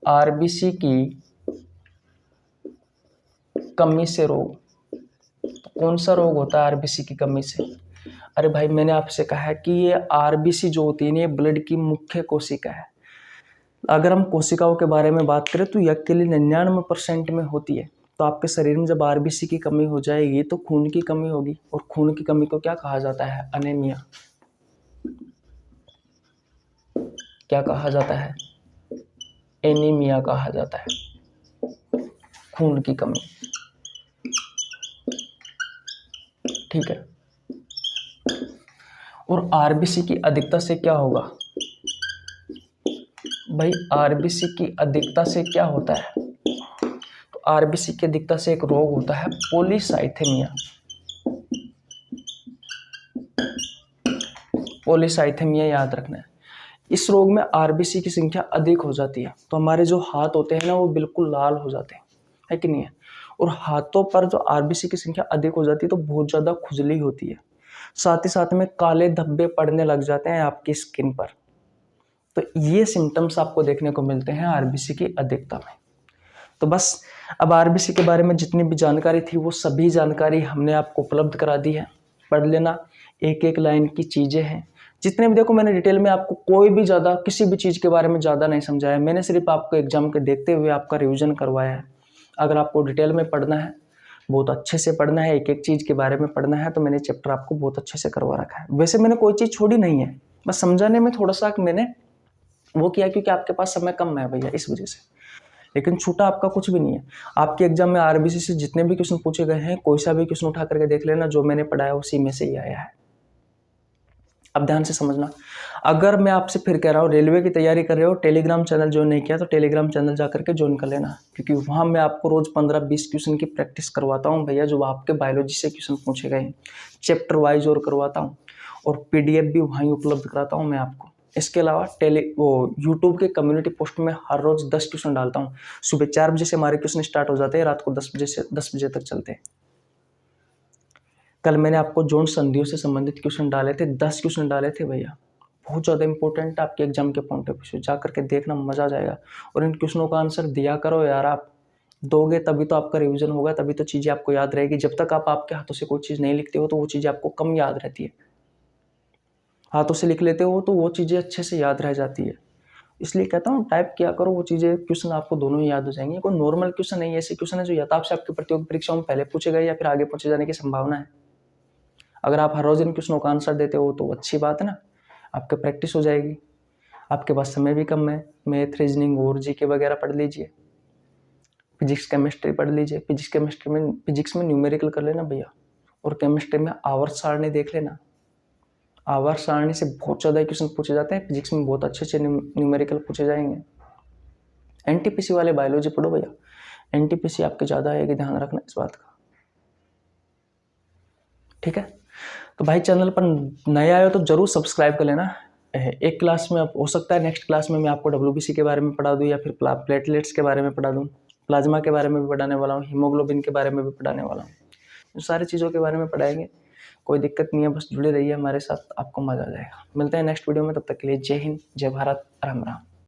आरबीसी की कमी से रोग, तो कौन सा रोग होता है आरबीसी की कमी से? अरे भाई मैंने आपसे कहा है कि ये आरबीसी जो होती है ना, ये ब्लड की मुख्य कोशिका है। अगर हम कोशिकाओं के बारे में बात करें तो ये अकेले 99% में होती है। तो आपके शरीर में जब आरबीसी की कमी हो जाएगी तो खून की कमी होगी, और खून की कमी को क्या कहा जाता है? अनेमिया। क्या कहा जाता है? एनीमिया कहा जाता है, खून की कमी। ठीक है। और आरबीसी की अधिकता से क्या होगा भाई? आरबीसी की अधिकता से क्या होता है? तो आरबीसी की अधिकता से एक रोग होता है पॉलीसाइथेमिया। पॉलीसाइथेमिया याद रखना है। इस रोग में आरबीसी की संख्या अधिक हो जाती है, तो हमारे जो हाथ होते हैं ना वो बिल्कुल लाल हो जाते हैं, है कि नहीं है? और हाथों पर जो आरबीसी की संख्या अधिक हो जाती है तो बहुत ज़्यादा खुजली होती है, साथ ही साथ में काले धब्बे पड़ने लग जाते हैं आपकी स्किन पर। तो ये सिम्टम्स आपको देखने को मिलते हैं आरबीसी की अधिकता में। तो बस अब आरबीसी के बारे में जितनी भी जानकारी थी वो सभी जानकारी हमने आपको उपलब्ध करा दी है। पढ़ लेना, एक एक लाइन की चीज़ें हैं जितने भी। देखो मैंने डिटेल में आपको कोई भी ज़्यादा किसी भी चीज़ के बारे में ज़्यादा नहीं समझाया, मैंने सिर्फ आपको एग्जाम के देखते हुए आपका रिवीजन करवाया है। अगर आपको डिटेल में पढ़ना है, बहुत अच्छे से पढ़ना है, एक एक चीज़ के बारे में पढ़ना है, तो मैंने चैप्टर आपको बहुत अच्छे से करवा रखा है। वैसे मैंने कोई चीज़ छोड़ी नहीं है, बस समझाने में थोड़ा सा मैंने वो किया क्योंकि आपके पास समय कम है भैया, इस वजह से। लेकिन छूटा आपका कुछ भी नहीं है। आपके एग्जाम में आरबीसी से जितने भी क्वेश्चन पूछे गए हैं, कोई सा भी क्वेश्चन उठा करके देख लेना, जो मैंने पढ़ाया उसी में से ही आया है। अब ध्यान से समझना, अगर मैं आपसे फिर कह रहा हूँ रेलवे की तैयारी कर रहे हो, टेलीग्राम चैनल ज्वाइन नहीं किया तो टेलीग्राम चैनल जा करके ज्वाइन कर लेना, क्योंकि वहाँ मैं आपको रोज 15-20 क्वेश्चन की प्रैक्टिस करवाता हूँ भैया, जो आपके बायोलॉजी से क्वेश्चन पूछे गए हैं, चैप्टर वाइज और करवाता हूँ, और PDF भी वहीं उपलब्ध कराता हूँ मैं आपको। इसके अलावा यूट्यूब के कम्युनिटी पोस्ट में हर रोज 10 क्वेश्चन डालता हूँ। सुबह 4 बजे से हमारे क्वेश्चन स्टार्ट हो जाते हैं, रात को 10 बजे तक चलते हैं। कल मैंने आपको जोन संधियों से संबंधित क्वेश्चन डाले थे, 10 क्वेश्चन डाले थे भैया, बहुत ज़्यादा इंपॉर्टेंट है आपके एग्जाम के पॉइंट ऑफ व्यू से। जा करके देखना, मज़ा आ जाएगा। और इन क्वेश्चनों का आंसर दिया करो यार, आप दोगे तभी तो आपका रिवीजन होगा, तभी तो चीज़ें आपको याद रहेगी। जब तक आप आपके हाथों से कोई चीज़ नहीं लिखते हो तो वो चीज़ें आपको कम याद रहती है, हाथों से लिख लेते हो तो वो चीज़ें अच्छे से याद रह जाती है। इसलिए कहता हूँ टाइप किया करो, वो चीज़ें क्वेश्चन आपको दोनों ही याद हो जाएंगे। कोई नॉर्मल क्वेश्चन नहीं है, ऐसे क्वेश्चन है जो या तो आपसे आपकी प्रतियोगी परीक्षाओं में पहले पूछे गए या फिर आगे पूछे जाने की संभावना है। अगर आप हर रोज इन क्वेश्चनों का आंसर देते हो तो अच्छी बात है ना, आपकी प्रैक्टिस हो जाएगी। आपके पास समय भी कम है, मैथ, रीजनिंग और जीके वगैरह पढ़ लीजिए, फिजिक्स केमिस्ट्री पढ़ लीजिए। फिजिक्स में न्यूमेरिकल कर लेना भैया, और केमिस्ट्री में आवर्त सारणी देख लेना। आवर्त सारणी से बहुत ज़्यादा क्वेश्चन पूछे जाते हैं, फिजिक्स में बहुत अच्छे न्यूमेरिकल पूछे जाएंगे। NTPC वाले बायोलॉजी पढ़ो भैया, NTPC आपके ज़्यादा आएगी, ध्यान रखना इस बात का, ठीक है। तो भाई चैनल पर नए आए हो तो जरूर सब्सक्राइब कर लेना। एक क्लास में हो सकता है नेक्स्ट क्लास में मैं आपको WBC के बारे में पढ़ा दूँ, या फिर प्लेटलेट्स के बारे में पढ़ा दूँ, प्लाज्मा के बारे में भी पढ़ाने वाला हूँ, हीमोग्लोबिन के बारे में भी पढ़ाने वाला हूँ। इन सारी चीज़ों के बारे में पढ़ाएंगे, कोई दिक्कत नहीं है, बस जुड़े रहिए हमारे साथ, आपको मज़ा आ जाएगा। मिलते हैं नेक्स्ट वीडियो में, तब तक के लिए जय हिंद, जय भारत, राम राम।